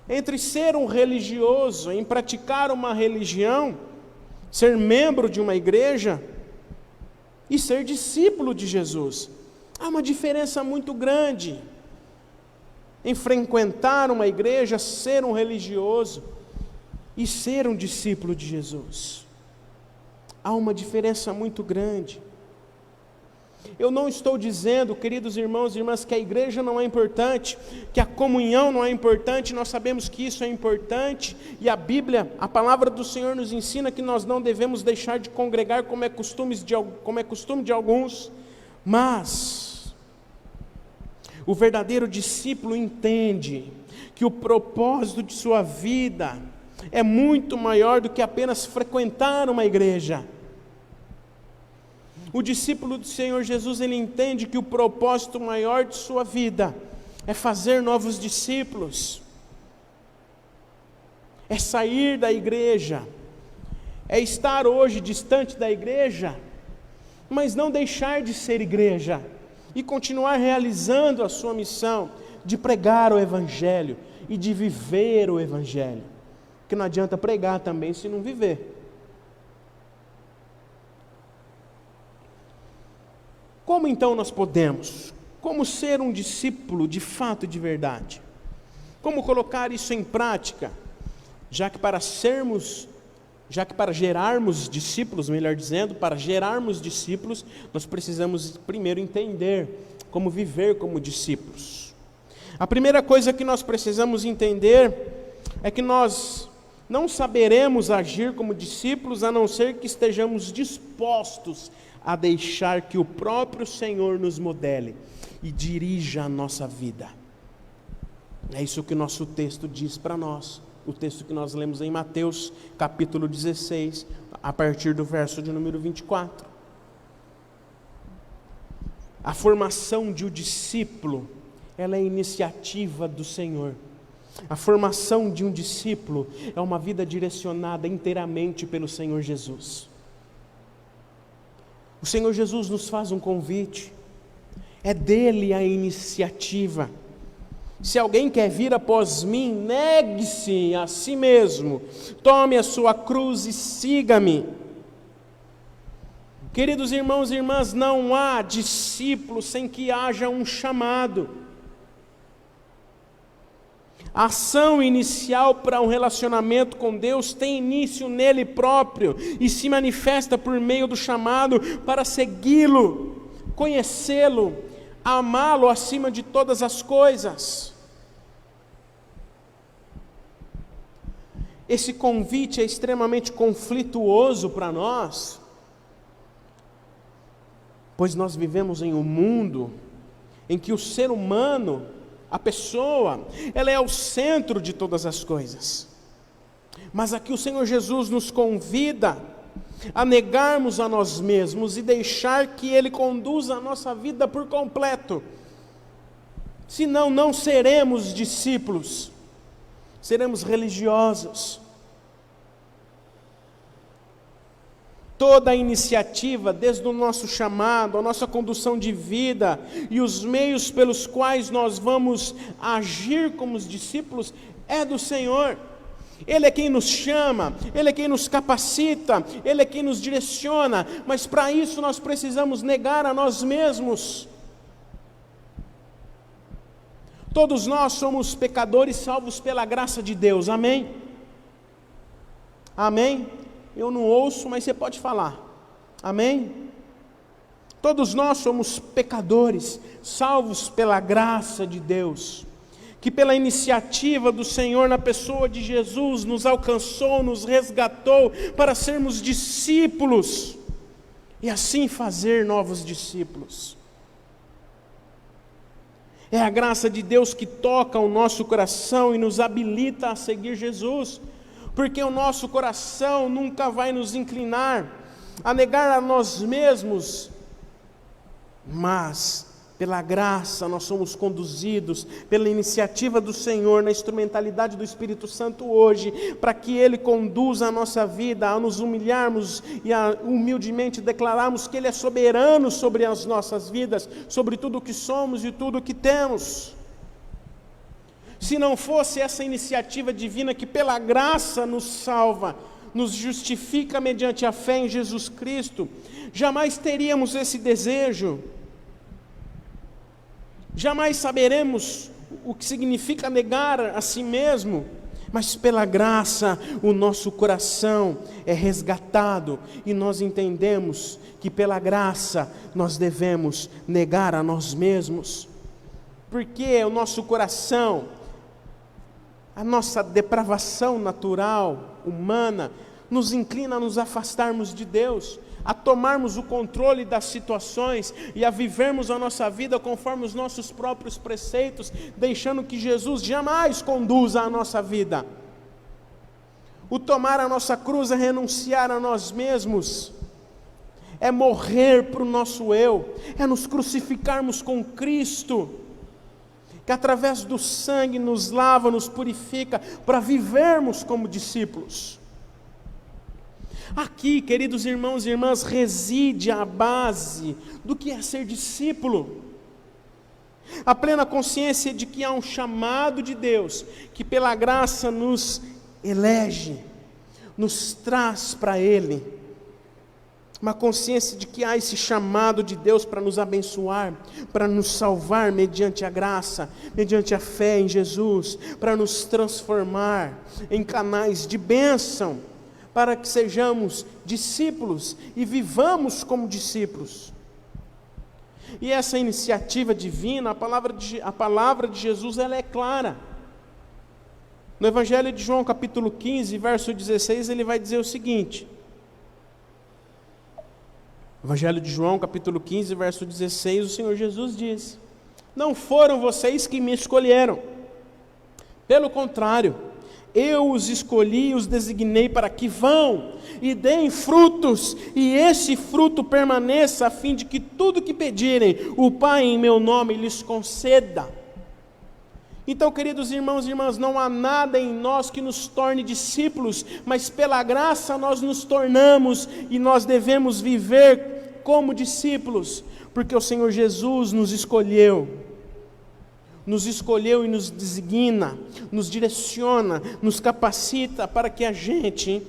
entre ser um religioso, em praticar uma religião, ser membro de uma igreja, e ser discípulo de Jesus. Há uma diferença muito grande em frequentar uma igreja, ser um religioso e ser um discípulo de Jesus. Há uma diferença muito grande. Eu não estou dizendo, queridos irmãos e irmãs, que a igreja não é importante, que a comunhão não é importante. Nós sabemos que isso é importante, e a Bíblia, a palavra do Senhor nos ensina que nós não devemos deixar de congregar como é costume de alguns, mas o verdadeiro discípulo entende que o propósito de sua vida é muito maior do que apenas frequentar uma igreja. O discípulo do Senhor Jesus, ele entende que o propósito maior de sua vida é fazer novos discípulos, é sair da igreja, é estar hoje distante da igreja, mas não deixar de ser igreja e continuar realizando a sua missão de pregar o Evangelho e de viver o Evangelho, porque não adianta pregar também se não viver. Como então nós podemos? Como ser um discípulo de fato e de verdade? Como colocar isso em prática? Já que para gerarmos discípulos, melhor dizendo, para gerarmos discípulos, nós precisamos primeiro entender como viver como discípulos. A primeira coisa que nós precisamos entender é que nós não saberemos agir como discípulos a não ser que estejamos dispostos a deixar que o próprio Senhor nos modele e dirija a nossa vida. É isso que o nosso texto diz para nós, o texto que nós lemos em Mateus, capítulo 16, a partir do verso de número 24. A formação de um discípulo, ela é iniciativa do Senhor. A formação de um discípulo é uma vida direcionada inteiramente pelo Senhor Jesus. O Senhor Jesus nos faz um convite, é dele a iniciativa. Se alguém quer vir após mim, negue-se a si mesmo, tome a sua cruz e siga-me. Queridos irmãos e irmãs, não há discípulo sem que haja um chamado. A ação inicial para um relacionamento com Deus tem início nele próprio e se manifesta por meio do chamado para segui-lo, conhecê-lo, amá-lo acima de todas as coisas. Esse convite é extremamente conflituoso para nós, pois nós vivemos em um mundo em que o ser humano, a pessoa, ela é o centro de todas as coisas. Mas aqui o Senhor Jesus nos convida a negarmos a nós mesmos e deixar que Ele conduza a nossa vida por completo. Senão não seremos discípulos, seremos religiosos. Toda a iniciativa, desde o nosso chamado, a nossa condução de vida e os meios pelos quais nós vamos agir como os discípulos, é do Senhor. Ele é quem nos chama, Ele é quem nos capacita, Ele é quem nos direciona, mas para isso nós precisamos negar a nós mesmos. Todos nós somos pecadores salvos pela graça de Deus, amém? Amém? Eu não ouço, mas você pode falar. Amém? Todos nós somos pecadores, salvos pela graça de Deus, que pela iniciativa do Senhor na pessoa de Jesus nos alcançou, nos resgatou para sermos discípulos e assim fazer novos discípulos. É a graça de Deus que toca o nosso coração e nos habilita a seguir Jesus, porque o nosso coração nunca vai nos inclinar a negar a nós mesmos, mas pela graça nós somos conduzidos pela iniciativa do Senhor, na instrumentalidade do Espírito Santo hoje, para que Ele conduza a nossa vida a nos humilharmos e a humildemente declararmos que Ele é soberano sobre as nossas vidas, sobre tudo o que somos e tudo o que temos. Se não fosse essa iniciativa divina que pela graça nos salva, nos justifica mediante a fé em Jesus Cristo, jamais teríamos esse desejo, jamais saberemos o que significa negar a si mesmo, Mas pela graça o nosso coração é resgatado e nós entendemos que pela graça nós devemos negar a nós mesmos. Porque o nosso coração, a nossa depravação natural, humana, nos inclina a nos afastarmos de Deus, a tomarmos o controle das situações e a vivermos a nossa vida conforme os nossos próprios preceitos, deixando que Jesus jamais conduza a nossa vida. O tomar a nossa cruz é renunciar a nós mesmos, é morrer para o nosso eu, é nos crucificarmos com Cristo, que através do sangue nos lava, nos purifica, para vivermos como discípulos. Aqui, queridos irmãos e irmãs, reside a base do que é ser discípulo. A plena consciência de que há um chamado de Deus, que pela graça nos elege, nos traz para Ele. Uma consciência de que há esse chamado de Deus para nos abençoar, para nos salvar mediante a graça, mediante a fé em Jesus, para nos transformar em canais de bênção, para que sejamos discípulos e vivamos como discípulos. E essa iniciativa divina, a palavra de Jesus, ela é clara. No Evangelho de João, capítulo 15, verso 16, ele vai dizer o seguinte. Evangelho de João, capítulo 15, verso 16, o Senhor Jesus diz: não foram vocês que me escolheram, pelo contrário, eu os escolhi e os designei para que vão e deem frutos, e esse fruto permaneça, a fim de que tudo que pedirem, o Pai em meu nome lhes conceda. Então, queridos irmãos e irmãs, não há nada em nós que nos torne discípulos, mas pela graça nós nos tornamos, e nós devemos viver como discípulos, porque o Senhor Jesus nos escolheu e nos designa, nos direciona, nos capacita para que a gente,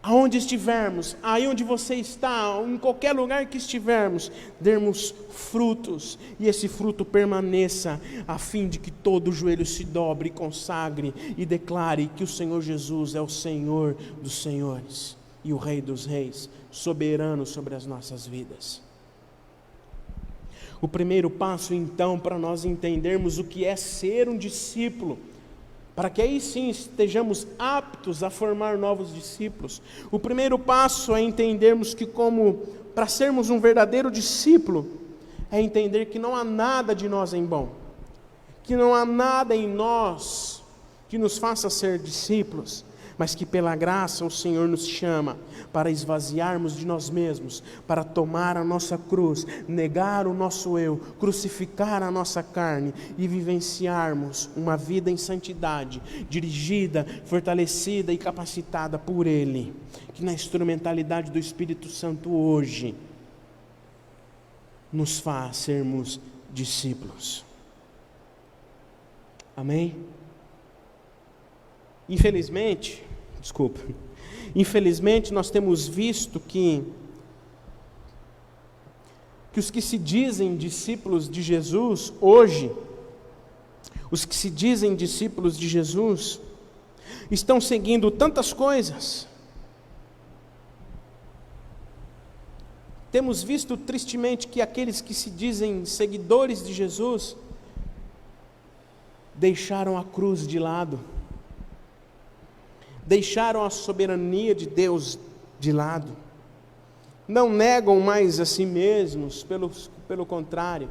aonde estivermos, aí onde você está, em qualquer lugar que estivermos, demos frutos, e esse fruto permaneça, a fim de que todo joelho se dobre, consagre e declare que o Senhor Jesus é o Senhor dos senhores e o Rei dos reis, soberano sobre as nossas vidas. O primeiro passo, então, para nós entendermos o que é ser um discípulo, para que aí sim estejamos aptos a formar novos discípulos, o primeiro passo é entendermos que para sermos um verdadeiro discípulo, é entender que não há nada de nós em bom, que não há nada em nós que nos faça ser discípulos, mas que pela graça o Senhor nos chama para esvaziarmos de nós mesmos, para tomar a nossa cruz, negar o nosso eu, crucificar a nossa carne e vivenciarmos uma vida em santidade, dirigida, fortalecida e capacitada por Ele, que na instrumentalidade do Espírito Santo hoje nos faz sermos discípulos. Amém? Infelizmente nós temos visto que os que se dizem discípulos de Jesus hoje, os que se dizem discípulos de Jesus, estão seguindo tantas coisas. Temos visto tristemente que aqueles que se dizem seguidores de Jesus deixaram a cruz de lado, deixaram a soberania de Deus de lado, não negam mais a si mesmos, pelo contrário,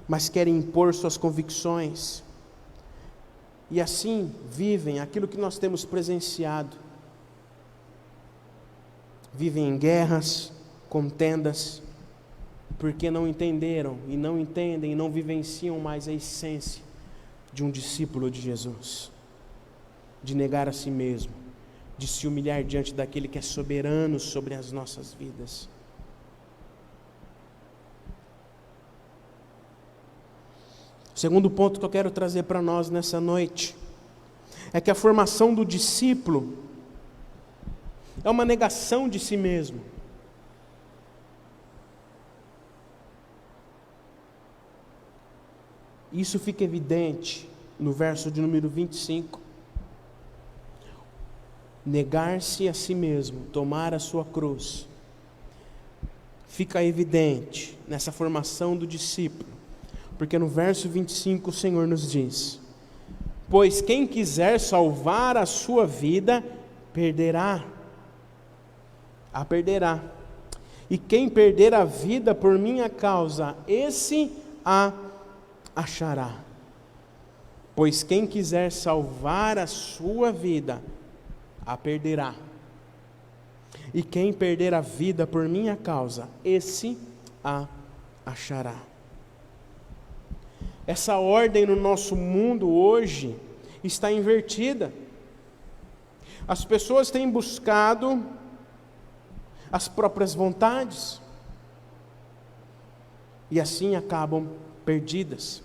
mas querem impor suas convicções, e assim vivem aquilo que nós temos presenciado, vivem em guerras, contendas, porque não entenderam, e não entendem, e não vivenciam mais a essência de um discípulo de Jesus, de negar a si mesmo, de se humilhar diante daquele que é soberano sobre as nossas vidas. O segundo ponto que eu quero trazer para nós nessa noite é que a formação do discípulo é uma negação de si mesmo. Isso fica evidente no verso de número 25. Negar-se a si mesmo, tomar a sua cruz. Fica evidente nessa formação do discípulo, porque no verso 25 o Senhor nos diz: pois quem quiser salvar a sua vida, perderá. A perderá. E quem perder a vida por minha causa, esse a achará. Pois quem quiser salvar a sua vida, a perderá. E quem perder a vida por minha causa, esse a achará. Essa ordem no nosso mundo hoje está invertida. As pessoas têm buscado as próprias vontades e assim acabam perdidas.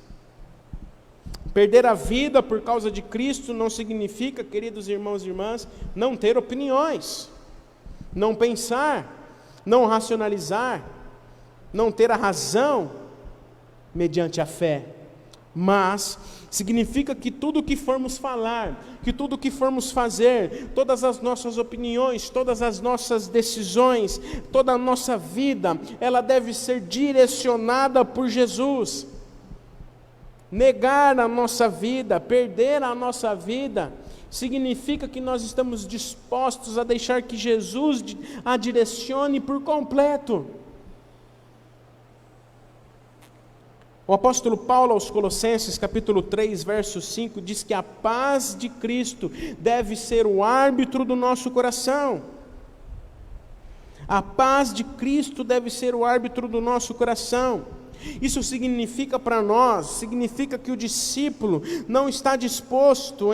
Perder a vida por causa de Cristo não significa, queridos irmãos e irmãs, não ter opiniões, não pensar, não racionalizar, não ter a razão mediante a fé. Mas significa que tudo o que formos falar, que tudo o que formos fazer, todas as nossas opiniões, todas as nossas decisões, toda a nossa vida, ela deve ser direcionada por Jesus. Negar a nossa vida, perder a nossa vida, significa que nós estamos dispostos a deixar que Jesus a direcione por completo. O apóstolo Paulo aos Colossenses, capítulo 3, verso 5, diz que a paz de Cristo deve ser o árbitro do nosso coração. A paz de Cristo deve ser o árbitro do nosso coração. Isso significa para nós, significa que o discípulo não está disposto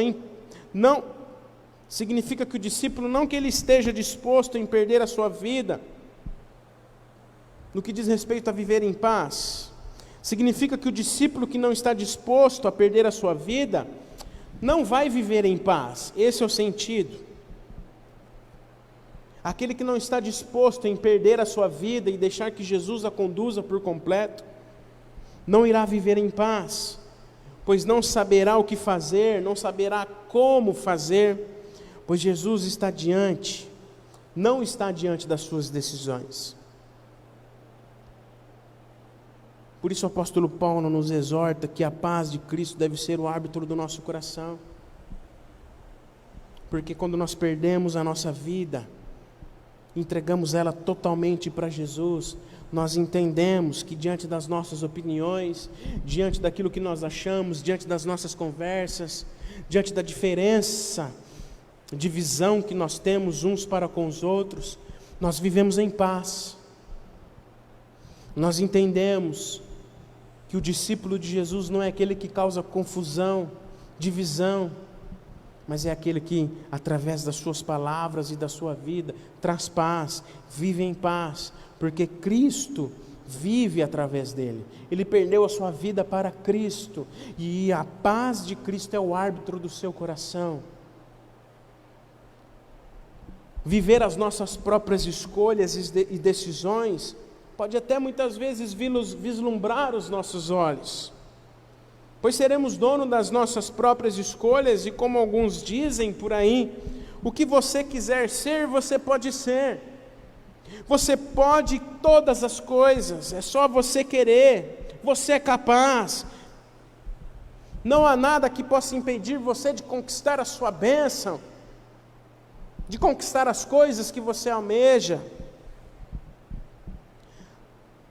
significa que o discípulo não que ele esteja disposto em perder a sua vida, no que diz respeito a viver em paz. Significa que o discípulo que não está disposto a perder a sua vida, não vai viver em paz. Esse é o sentido. Aquele que não está disposto em perder a sua vida e deixar que Jesus a conduza por completo, não irá viver em paz, pois não saberá o que fazer, não saberá como fazer, pois Jesus está diante, não está diante das suas decisões. Por isso o apóstolo Paulo nos exorta que a paz de Cristo deve ser o árbitro do nosso coração. Porque quando nós perdemos a nossa vida, entregamos ela totalmente para Jesus, nós entendemos que diante das nossas opiniões, diante daquilo que nós achamos, diante das nossas conversas, diante da diferença de visão que nós temos uns para com os outros, nós vivemos em paz. Nós entendemos que o discípulo de Jesus não é aquele que causa confusão, divisão, mas é aquele que, através das suas palavras e da sua vida, traz paz, vive em paz, porque Cristo vive através dele. Ele perdeu a sua vida para Cristo, e a paz de Cristo é o árbitro do seu coração. Viver as nossas próprias escolhas e decisões pode até muitas vezes vislumbrar os nossos olhos, pois seremos dono das nossas próprias escolhas, e como alguns dizem por aí, o que você quiser ser, você pode ser. Você pode todas as coisas, é só você querer, você é capaz. Não há nada que possa impedir você de conquistar a sua bênção, de conquistar as coisas que você almeja.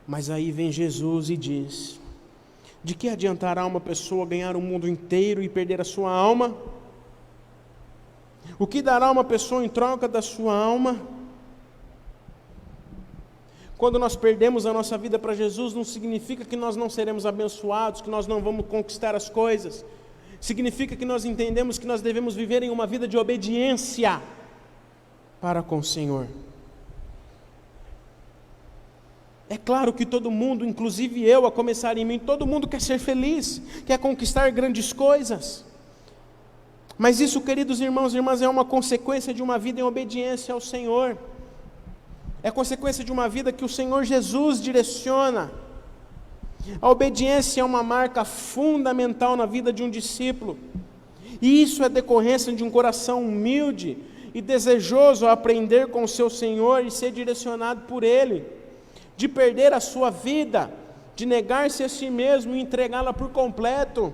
Mas aí vem Jesus e diz: de que adiantará uma pessoa ganhar o mundo inteiro e perder a sua alma? O que dará uma pessoa em troca da sua alma? Quando nós perdemos a nossa vida para Jesus, não significa que nós não seremos abençoados, que nós não vamos conquistar as coisas. Significa que nós entendemos que nós devemos viver em uma vida de obediência para com o Senhor. É claro que todo mundo, inclusive eu, a começar em mim, todo mundo quer ser feliz, quer conquistar grandes coisas. Mas isso, queridos irmãos e irmãs, é uma consequência de uma vida em obediência ao Senhor. É consequência de uma vida que o Senhor Jesus direciona. A obediência é uma marca fundamental na vida de um discípulo. E isso é decorrência de um coração humilde e desejoso a aprender com o seu Senhor e ser direcionado por Ele, de perder a sua vida, de negar-se a si mesmo e entregá-la por completo,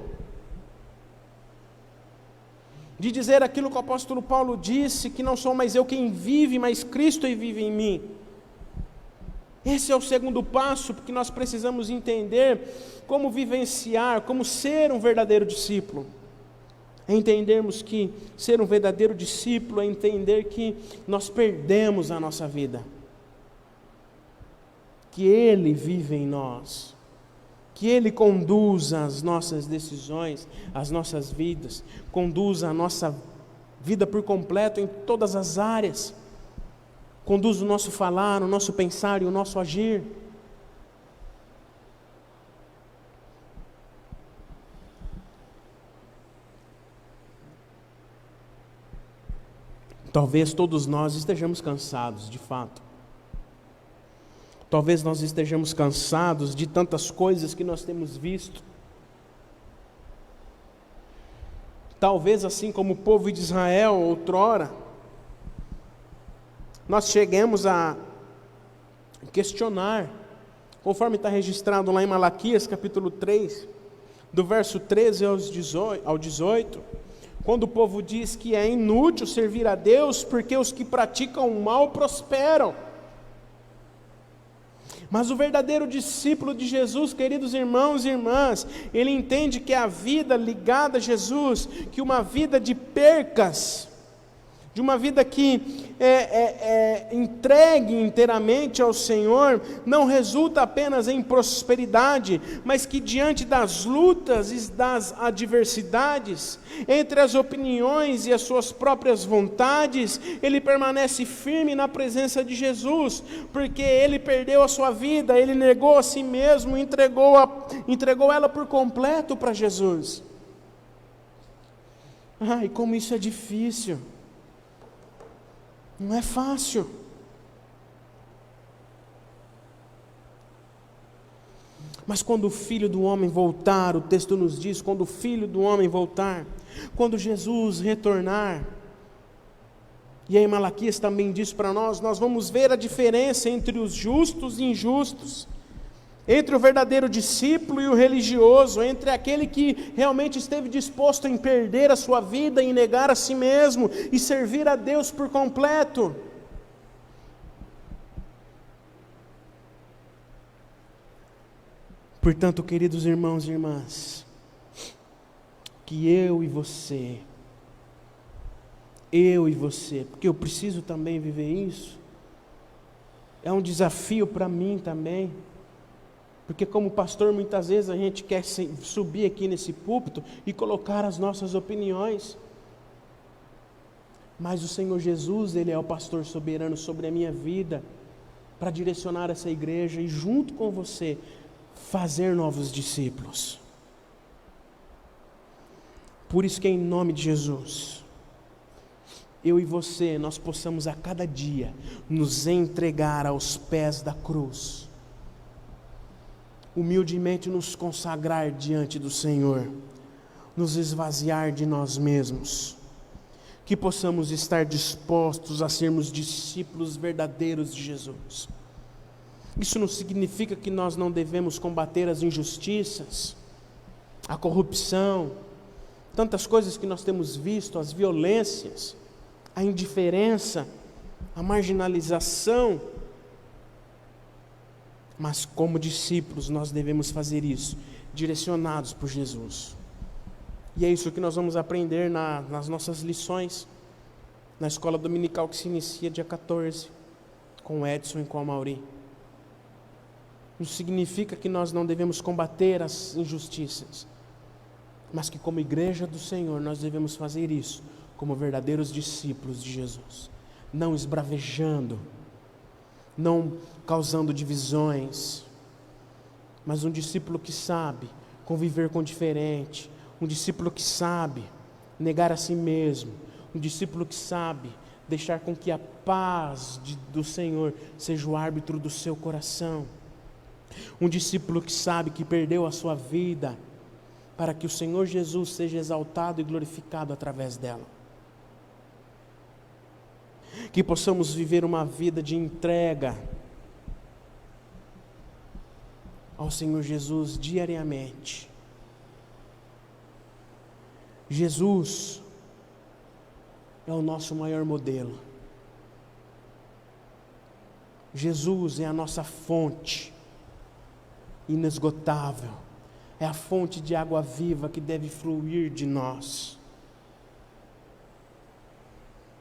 de dizer aquilo que o apóstolo Paulo disse, que não sou mais eu quem vive, mas Cristo vive em mim. Esse é o segundo passo, porque nós precisamos entender como vivenciar, como ser um verdadeiro discípulo. É entendermos que ser um verdadeiro discípulo é entender que nós perdemos a nossa vida, que Ele vive em nós, que Ele conduza as nossas decisões, as nossas vidas, conduza a nossa vida por completo em todas as áreas, conduza o nosso falar, o nosso pensar e o nosso agir. Talvez todos nós estejamos cansados, de fato. Talvez nós estejamos cansados de tantas coisas que nós temos visto. Talvez assim como o povo de Israel outrora, nós cheguemos a questionar, conforme está registrado lá em Malaquias capítulo 3, do verso 13 ao 18, quando o povo diz que é inútil servir a Deus, porque os que praticam o mal prosperam. Mas o verdadeiro discípulo de Jesus, queridos irmãos e irmãs, ele entende que a vida ligada a Jesus, que uma vida de percas, de uma vida que entregue inteiramente ao Senhor, não resulta apenas em prosperidade, mas que diante das lutas e das adversidades, entre as opiniões e as suas próprias vontades, ele permanece firme na presença de Jesus, porque ele perdeu a sua vida, ele negou a si mesmo, entregou ela por completo para Jesus. Ai, como isso é difícil! Não é fácil. Mas quando o Filho do Homem voltar, o texto nos diz, quando o Filho do Homem voltar, quando Jesus retornar, e aí Malaquias também diz para nós vamos ver a diferença entre os justos e injustos, entre o verdadeiro discípulo e o religioso, entre aquele que realmente esteve disposto em perder a sua vida, em negar a si mesmo e servir a Deus por completo. Portanto, queridos irmãos e irmãs, que eu e você, porque eu preciso também viver isso, é um desafio para mim também. Porque como pastor, muitas vezes a gente quer subir aqui nesse púlpito e colocar as nossas opiniões. Mas o Senhor Jesus, Ele é o pastor soberano sobre a minha vida, para direcionar essa igreja e junto com você, fazer novos discípulos. Por isso que em nome de Jesus, eu e você, nós possamos a cada dia nos entregar aos pés da cruz, humildemente nos consagrar diante do Senhor, nos esvaziar de nós mesmos, que possamos estar dispostos a sermos discípulos verdadeiros de Jesus. Isso não significa que nós não devemos combater as injustiças, a corrupção, tantas coisas que nós temos visto, as violências, a indiferença, a marginalização. Mas como discípulos nós devemos fazer isso, direcionados por Jesus. E é isso que nós vamos aprender nas nossas lições, na escola dominical que se inicia dia 14, com o Edson e com a Mauri. Não significa que nós não devemos combater as injustiças, mas que como igreja do Senhor nós devemos fazer isso, como verdadeiros discípulos de Jesus, não esbravejando, não causando divisões, mas um discípulo que sabe conviver com o diferente, um discípulo que sabe negar a si mesmo, um discípulo que sabe deixar com que a paz do Senhor seja o árbitro do seu coração. Um discípulo que sabe que perdeu a sua vida para que o Senhor Jesus seja exaltado e glorificado através dela. Que possamos viver uma vida de entrega ao Senhor Jesus diariamente. Jesus é o nosso maior modelo. Jesus é a nossa fonte inesgotável. É a fonte de água viva que deve fluir de nós.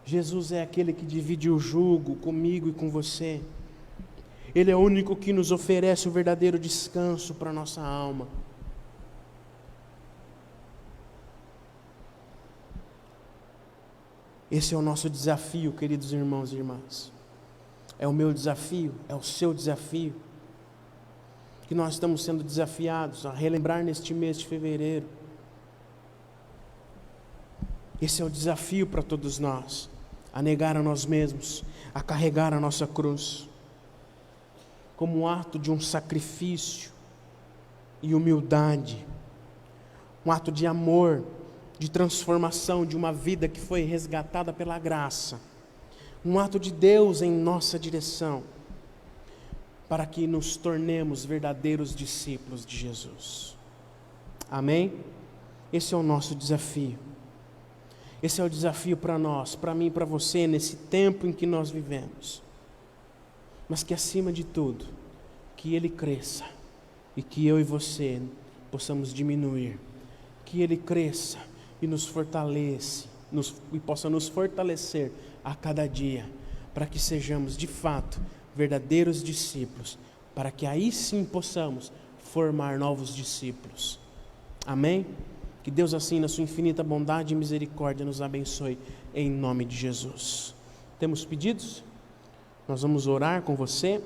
Jesus é aquele que divide o jugo comigo e com você. Ele é o único que nos oferece o verdadeiro descanso para a nossa alma. Esse é o nosso desafio, queridos irmãos e irmãs. É o meu desafio, é o seu desafio. Que nós estamos sendo desafiados a relembrar neste mês de fevereiro. Esse é o desafio para todos nós. A negar a nós mesmos, a carregar a nossa cruz. Como um ato de um sacrifício e humildade. Um ato de amor, de transformação de uma vida que foi resgatada pela graça. Um ato de Deus em nossa direção, para que nos tornemos verdadeiros discípulos de Jesus. Amém? Esse é o nosso desafio. Esse é o desafio para nós, para mim e para você, nesse tempo em que nós vivemos. Mas que acima de tudo, que Ele cresça e que eu e você possamos diminuir. Que Ele cresça e nos fortaleça, e possa nos fortalecer a cada dia, para que sejamos de fato verdadeiros discípulos, para que aí sim possamos formar novos discípulos. Amém? Que Deus assim, na sua infinita bondade e misericórdia, nos abençoe, em nome de Jesus. Temos pedidos? Nós vamos orar com você.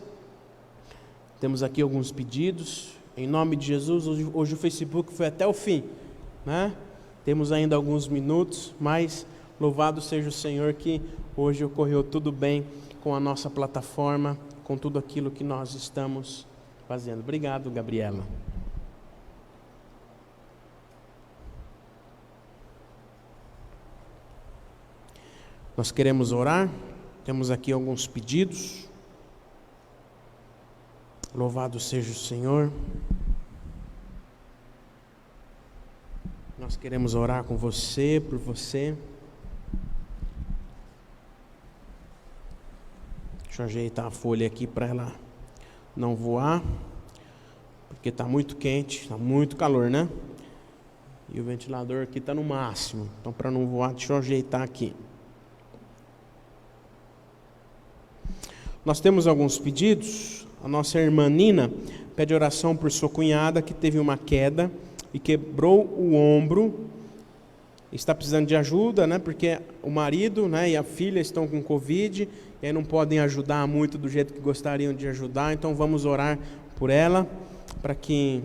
Temos aqui alguns pedidos, em nome de Jesus. Hoje o Facebook foi até o fim, né? Temos ainda alguns minutos, mas louvado seja o Senhor que hoje ocorreu tudo bem com a nossa plataforma, com tudo aquilo que nós estamos fazendo. Obrigado, Gabriela. Nós queremos orar, temos aqui alguns pedidos. Louvado seja o Senhor. Nós queremos orar com você, por você. Deixa eu ajeitar a folha aqui para ela não voar, porque está muito quente, está muito calor, né? E o ventilador aqui está no máximo, então para não voar, deixa eu ajeitar aqui. Nós temos alguns pedidos. A nossa irmã Nina pede oração por sua cunhada que teve uma queda e quebrou o ombro. Está precisando de ajuda, né? Porque o marido, né, e a filha estão com Covid e aí não podem ajudar muito do jeito que gostariam de ajudar. Então vamos orar por ela, para que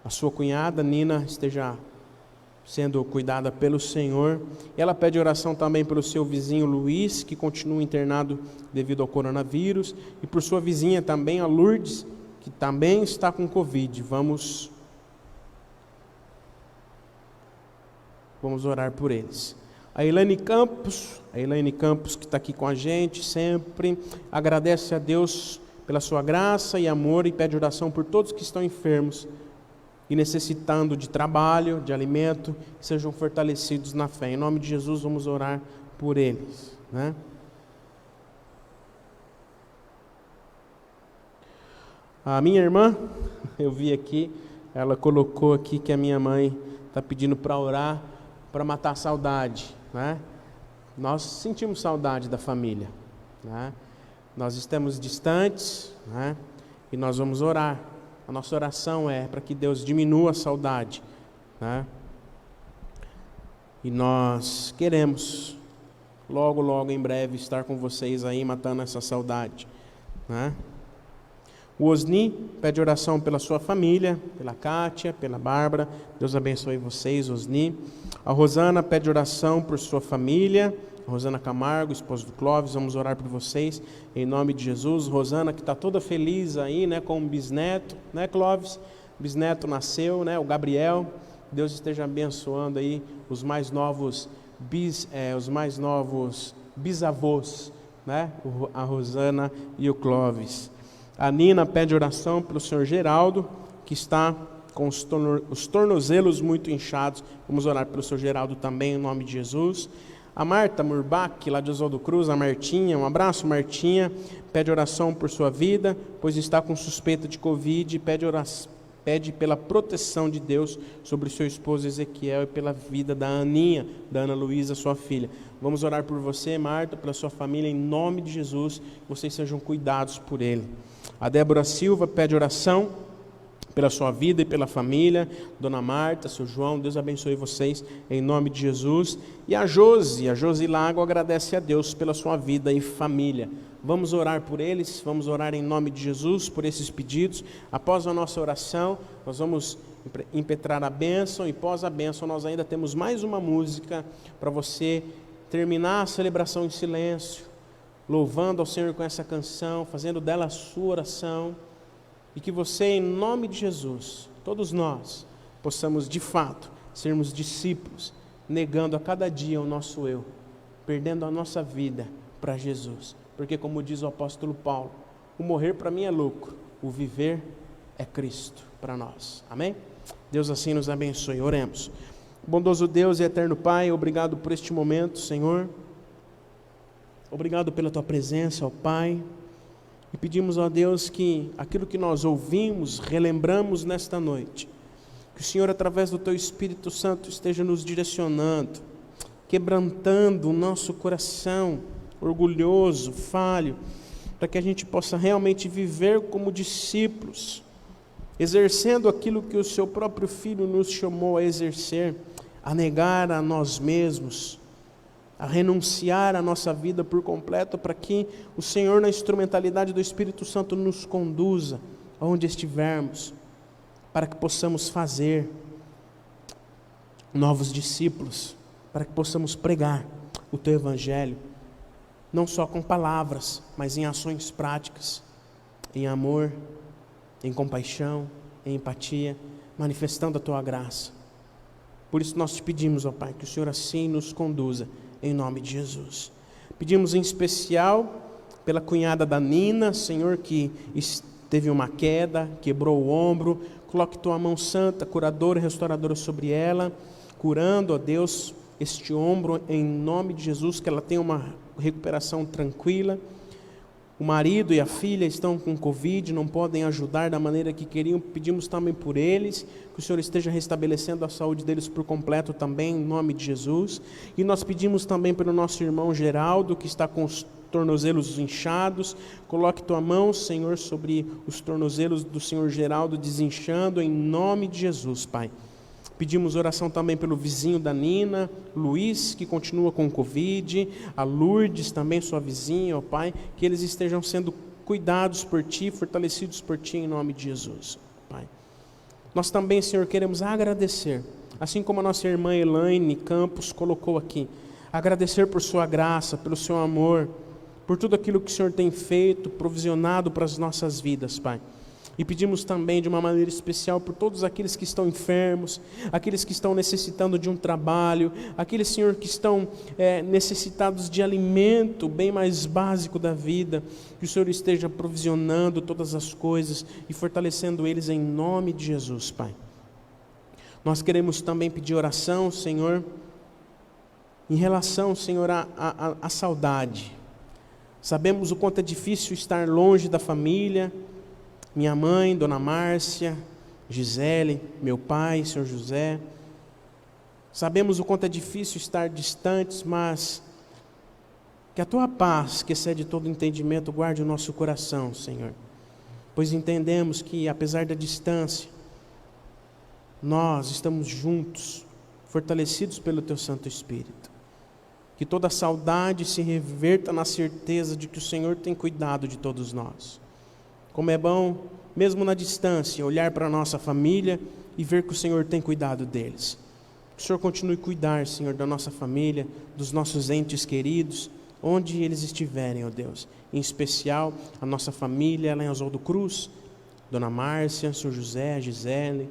a sua cunhada Nina esteja sendo cuidada pelo Senhor. Ela pede oração também pelo seu vizinho Luiz, que continua internado devido ao coronavírus, e por sua vizinha também, a Lourdes, que também está com Covid. Vamos orar por eles. A Elaine Campos que está aqui com a gente sempre, agradece a Deus pela sua graça e amor e pede oração por todos que estão enfermos e necessitando de trabalho, de alimento, que sejam fortalecidos na fé. Em nome de Jesus, vamos orar por eles, né? A minha irmã, eu vi aqui, ela colocou aqui que a minha mãe está pedindo para orar, para matar a saudade, né? Nós sentimos saudade da família, né? Nós estamos distantes, né? E nós vamos orar. A nossa oração é para que Deus diminua a saudade, né? E nós queremos logo, logo em breve estar com vocês aí matando essa saudade, né? O Osni pede oração pela sua família, pela Kátia, pela Bárbara. Deus abençoe vocês, Osni. A Rosana pede oração por sua família, Rosana Camargo, esposa do Clóvis, vamos orar por vocês, em nome de Jesus. Rosana, que está toda feliz aí, né, com o bisneto, né, Clóvis? O bisneto nasceu, né, o Gabriel. Deus esteja abençoando aí os mais novos bisavôs, né, a Rosana e o Clóvis. A Nina pede oração pelo senhor Geraldo, que está com os tornozelos muito inchados. Vamos orar pelo senhor Geraldo também, em nome de Jesus. A Marta Murbach, lá de Oswaldo Cruz, a Martinha, um abraço, Martinha, pede oração por sua vida, pois está com suspeita de Covid, pede pela proteção de Deus sobre o seu esposo Ezequiel e pela vida da Aninha, da Ana Luísa, sua filha. Vamos orar por você, Marta, pela sua família, em nome de Jesus, que vocês sejam cuidados por ele. A Débora Silva pede oração pela sua vida e pela família. Dona Marta, seu João, Deus abençoe vocês em nome de Jesus. E a Josi Lago agradece a Deus pela sua vida e família. Vamos orar por eles, vamos orar em nome de Jesus por esses pedidos. Após a nossa oração, nós vamos impetrar a bênção, e após a bênção nós ainda temos mais uma música para você terminar a celebração em silêncio, louvando ao Senhor com essa canção, fazendo dela a sua oração. E que você, em nome de Jesus, todos nós, possamos de fato sermos discípulos, negando a cada dia o nosso eu, perdendo a nossa vida para Jesus. Porque, como diz o apóstolo Paulo, o morrer para mim é lucro, o viver é Cristo para nós. Amém? Deus assim nos abençoe. Oremos. Bondoso Deus e eterno Pai, obrigado por este momento, Senhor. Obrigado pela Tua presença, ó Pai. E pedimos, ó Deus, que aquilo que nós ouvimos, relembramos nesta noite, que o Senhor, através do Teu Espírito Santo, esteja nos direcionando, quebrantando o nosso coração orgulhoso, falho, para que a gente possa realmente viver como discípulos, exercendo aquilo que o Seu próprio Filho nos chamou a exercer, a negar a nós mesmos, a renunciar a nossa vida por completo, para que o Senhor, na instrumentalidade do Espírito Santo, nos conduza aonde estivermos, para que possamos fazer novos discípulos, para que possamos pregar o Teu Evangelho, não só com palavras, mas em ações práticas, em amor, em compaixão, em empatia, manifestando a Tua graça. Por isso nós te pedimos, ó Pai, que o Senhor assim nos conduza, em nome de Jesus. Pedimos em especial pela cunhada da Nina, Senhor, que teve uma queda, quebrou o ombro. Coloque Tua mão santa, curadora e restauradora sobre ela, curando, ó Deus, este ombro em nome de Jesus, que ela tenha uma recuperação tranquila. O marido e a filha estão com Covid, não podem ajudar da maneira que queriam. Pedimos também por eles, que o Senhor esteja restabelecendo a saúde deles por completo também, em nome de Jesus. E nós pedimos também pelo nosso irmão Geraldo, que está com os tornozelos inchados. Coloque Tua mão, Senhor, sobre os tornozelos do Senhor Geraldo, desinchando, em nome de Jesus, Pai. Pedimos oração também pelo vizinho da Nina, Luiz, que continua com Covid, a Lourdes também, sua vizinha, ó Pai, que eles estejam sendo cuidados por Ti, fortalecidos por Ti, em nome de Jesus, Pai. Nós também, Senhor, queremos agradecer, assim como a nossa irmã Elaine Campos colocou aqui, agradecer por Sua graça, pelo Seu amor, por tudo aquilo que o Senhor tem feito, provisionado para as nossas vidas, Pai. E pedimos também de uma maneira especial por todos aqueles que estão enfermos, aqueles que estão necessitando de um trabalho, aqueles, Senhor, que estão necessitados de alimento bem mais básico da vida, que o Senhor esteja provisionando todas as coisas e fortalecendo eles em nome de Jesus, Pai. Nós queremos também pedir oração, Senhor, em relação, Senhor, à saudade. Sabemos o quanto é difícil estar longe da família. Minha mãe, Dona Márcia, Gisele, meu pai, Senhor José. Sabemos o quanto é difícil estar distantes, mas que a Tua paz, que excede todo entendimento, guarde o nosso coração, Senhor. Pois entendemos que, apesar da distância, nós estamos juntos, fortalecidos pelo Teu Santo Espírito. Que toda saudade se reverta na certeza de que o Senhor tem cuidado de todos nós. Como é bom, mesmo na distância, olhar para a nossa família e ver que o Senhor tem cuidado deles. Que o Senhor continue a cuidar, Senhor, da nossa família, dos nossos entes queridos, onde eles estiverem, ó Deus. Em especial, a nossa família lá em Oswaldo Cruz, Dona Márcia, Senhor José, Gisele,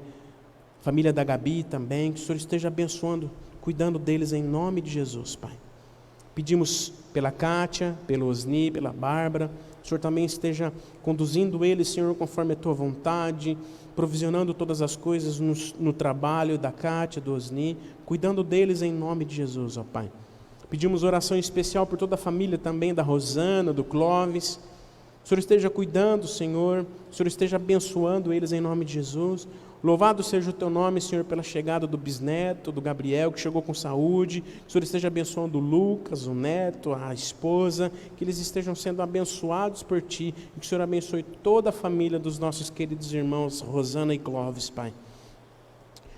família da Gabi também, que o Senhor esteja abençoando, cuidando deles em nome de Jesus, Pai. Pedimos pela Kátia, pelo Osni, pela Bárbara, o Senhor também esteja conduzindo eles, Senhor, conforme a Tua vontade, provisionando todas as coisas no trabalho da Kátia, do Osni, cuidando deles em nome de Jesus, ó Pai. Pedimos oração especial por toda a família também da Rosana, do Clóvis. O Senhor esteja cuidando, Senhor, o Senhor esteja abençoando eles em nome de Jesus. Louvado seja o Teu nome, Senhor, pela chegada do bisneto, do Gabriel, que chegou com saúde. Que o Senhor esteja abençoando o Lucas, o neto, a esposa, que eles estejam sendo abençoados por Ti, e que o Senhor abençoe toda a família dos nossos queridos irmãos, Rosana e Clóvis, Pai.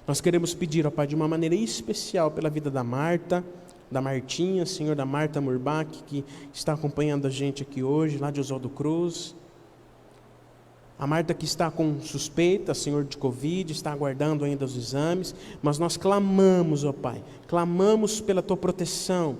Nós queremos pedir, ó Pai, de uma maneira especial pela vida da Marta, da Martinha, Senhor, da Marta Murbach, que está acompanhando a gente aqui hoje, lá de Oswaldo Cruz. A Marta que está com suspeita, Senhor, de Covid, está aguardando ainda os exames, mas nós clamamos, ó Pai, clamamos pela Tua proteção,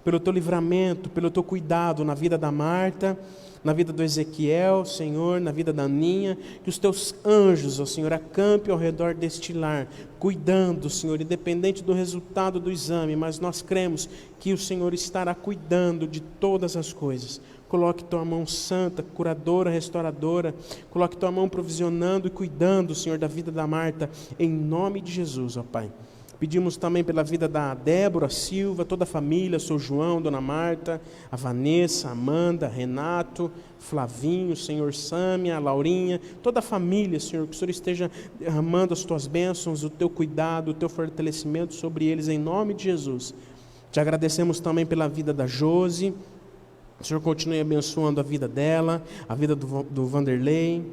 pelo Teu livramento, pelo Teu cuidado na vida da Marta, na vida do Ezequiel, Senhor, na vida da Aninha, que os Teus anjos, ó Senhor, acampem ao redor deste lar, cuidando, Senhor, independente do resultado do exame, mas nós cremos que o Senhor estará cuidando de todas as coisas. Coloque Tua mão santa, curadora, restauradora, coloque Tua mão provisionando e cuidando, Senhor, da vida da Marta, em nome de Jesus, ó Pai. Pedimos também pela vida da Débora Silva, toda a família, Sr. João, Dona Marta, a Vanessa, a Amanda, Renato, Flavinho, Senhor Sâmia, a Laurinha, toda a família, Senhor, que o Senhor esteja derramando as Tuas bênçãos, o Teu cuidado, o Teu fortalecimento sobre eles, em nome de Jesus. Te agradecemos também pela vida da Josi, o Senhor continue abençoando a vida dela, a vida do Vanderlei,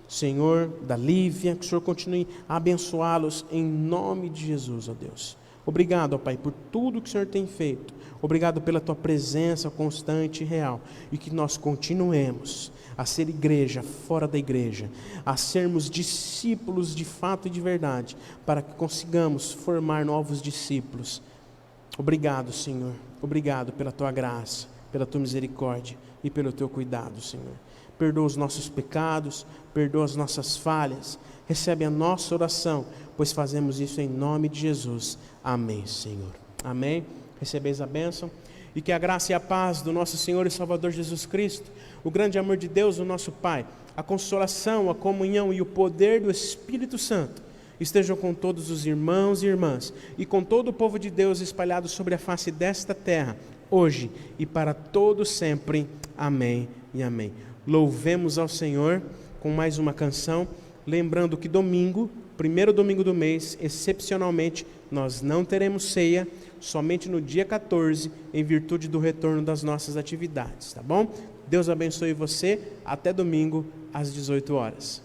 Senhor, da Lívia, que o Senhor continue a abençoá-los em nome de Jesus, ó Deus. Obrigado, ó Pai, por tudo que o Senhor tem feito. Obrigado pela Tua presença constante e real. E que nós continuemos a ser igreja fora da igreja, a sermos discípulos de fato e de verdade, para que consigamos formar novos discípulos. Obrigado, Senhor. Obrigado pela Tua graça, pela Tua misericórdia e pelo Teu cuidado, Senhor. Perdoa os nossos pecados, perdoa as nossas falhas, recebe a nossa oração, pois fazemos isso em nome de Jesus. Amém, Senhor. Amém. Recebeis a bênção. E que a graça e a paz do nosso Senhor e Salvador Jesus Cristo, o grande amor de Deus, o nosso Pai, a consolação, a comunhão e o poder do Espírito Santo estejam com todos os irmãos e irmãs e com todo o povo de Deus espalhado sobre a face desta terra, hoje e para todo sempre. Amém e amém. Louvemos ao Senhor com mais uma canção, lembrando que domingo, primeiro domingo do mês, excepcionalmente, nós não teremos ceia, somente no dia 14, em virtude do retorno das nossas atividades, tá bom? Deus abençoe você, até domingo, às 18 horas.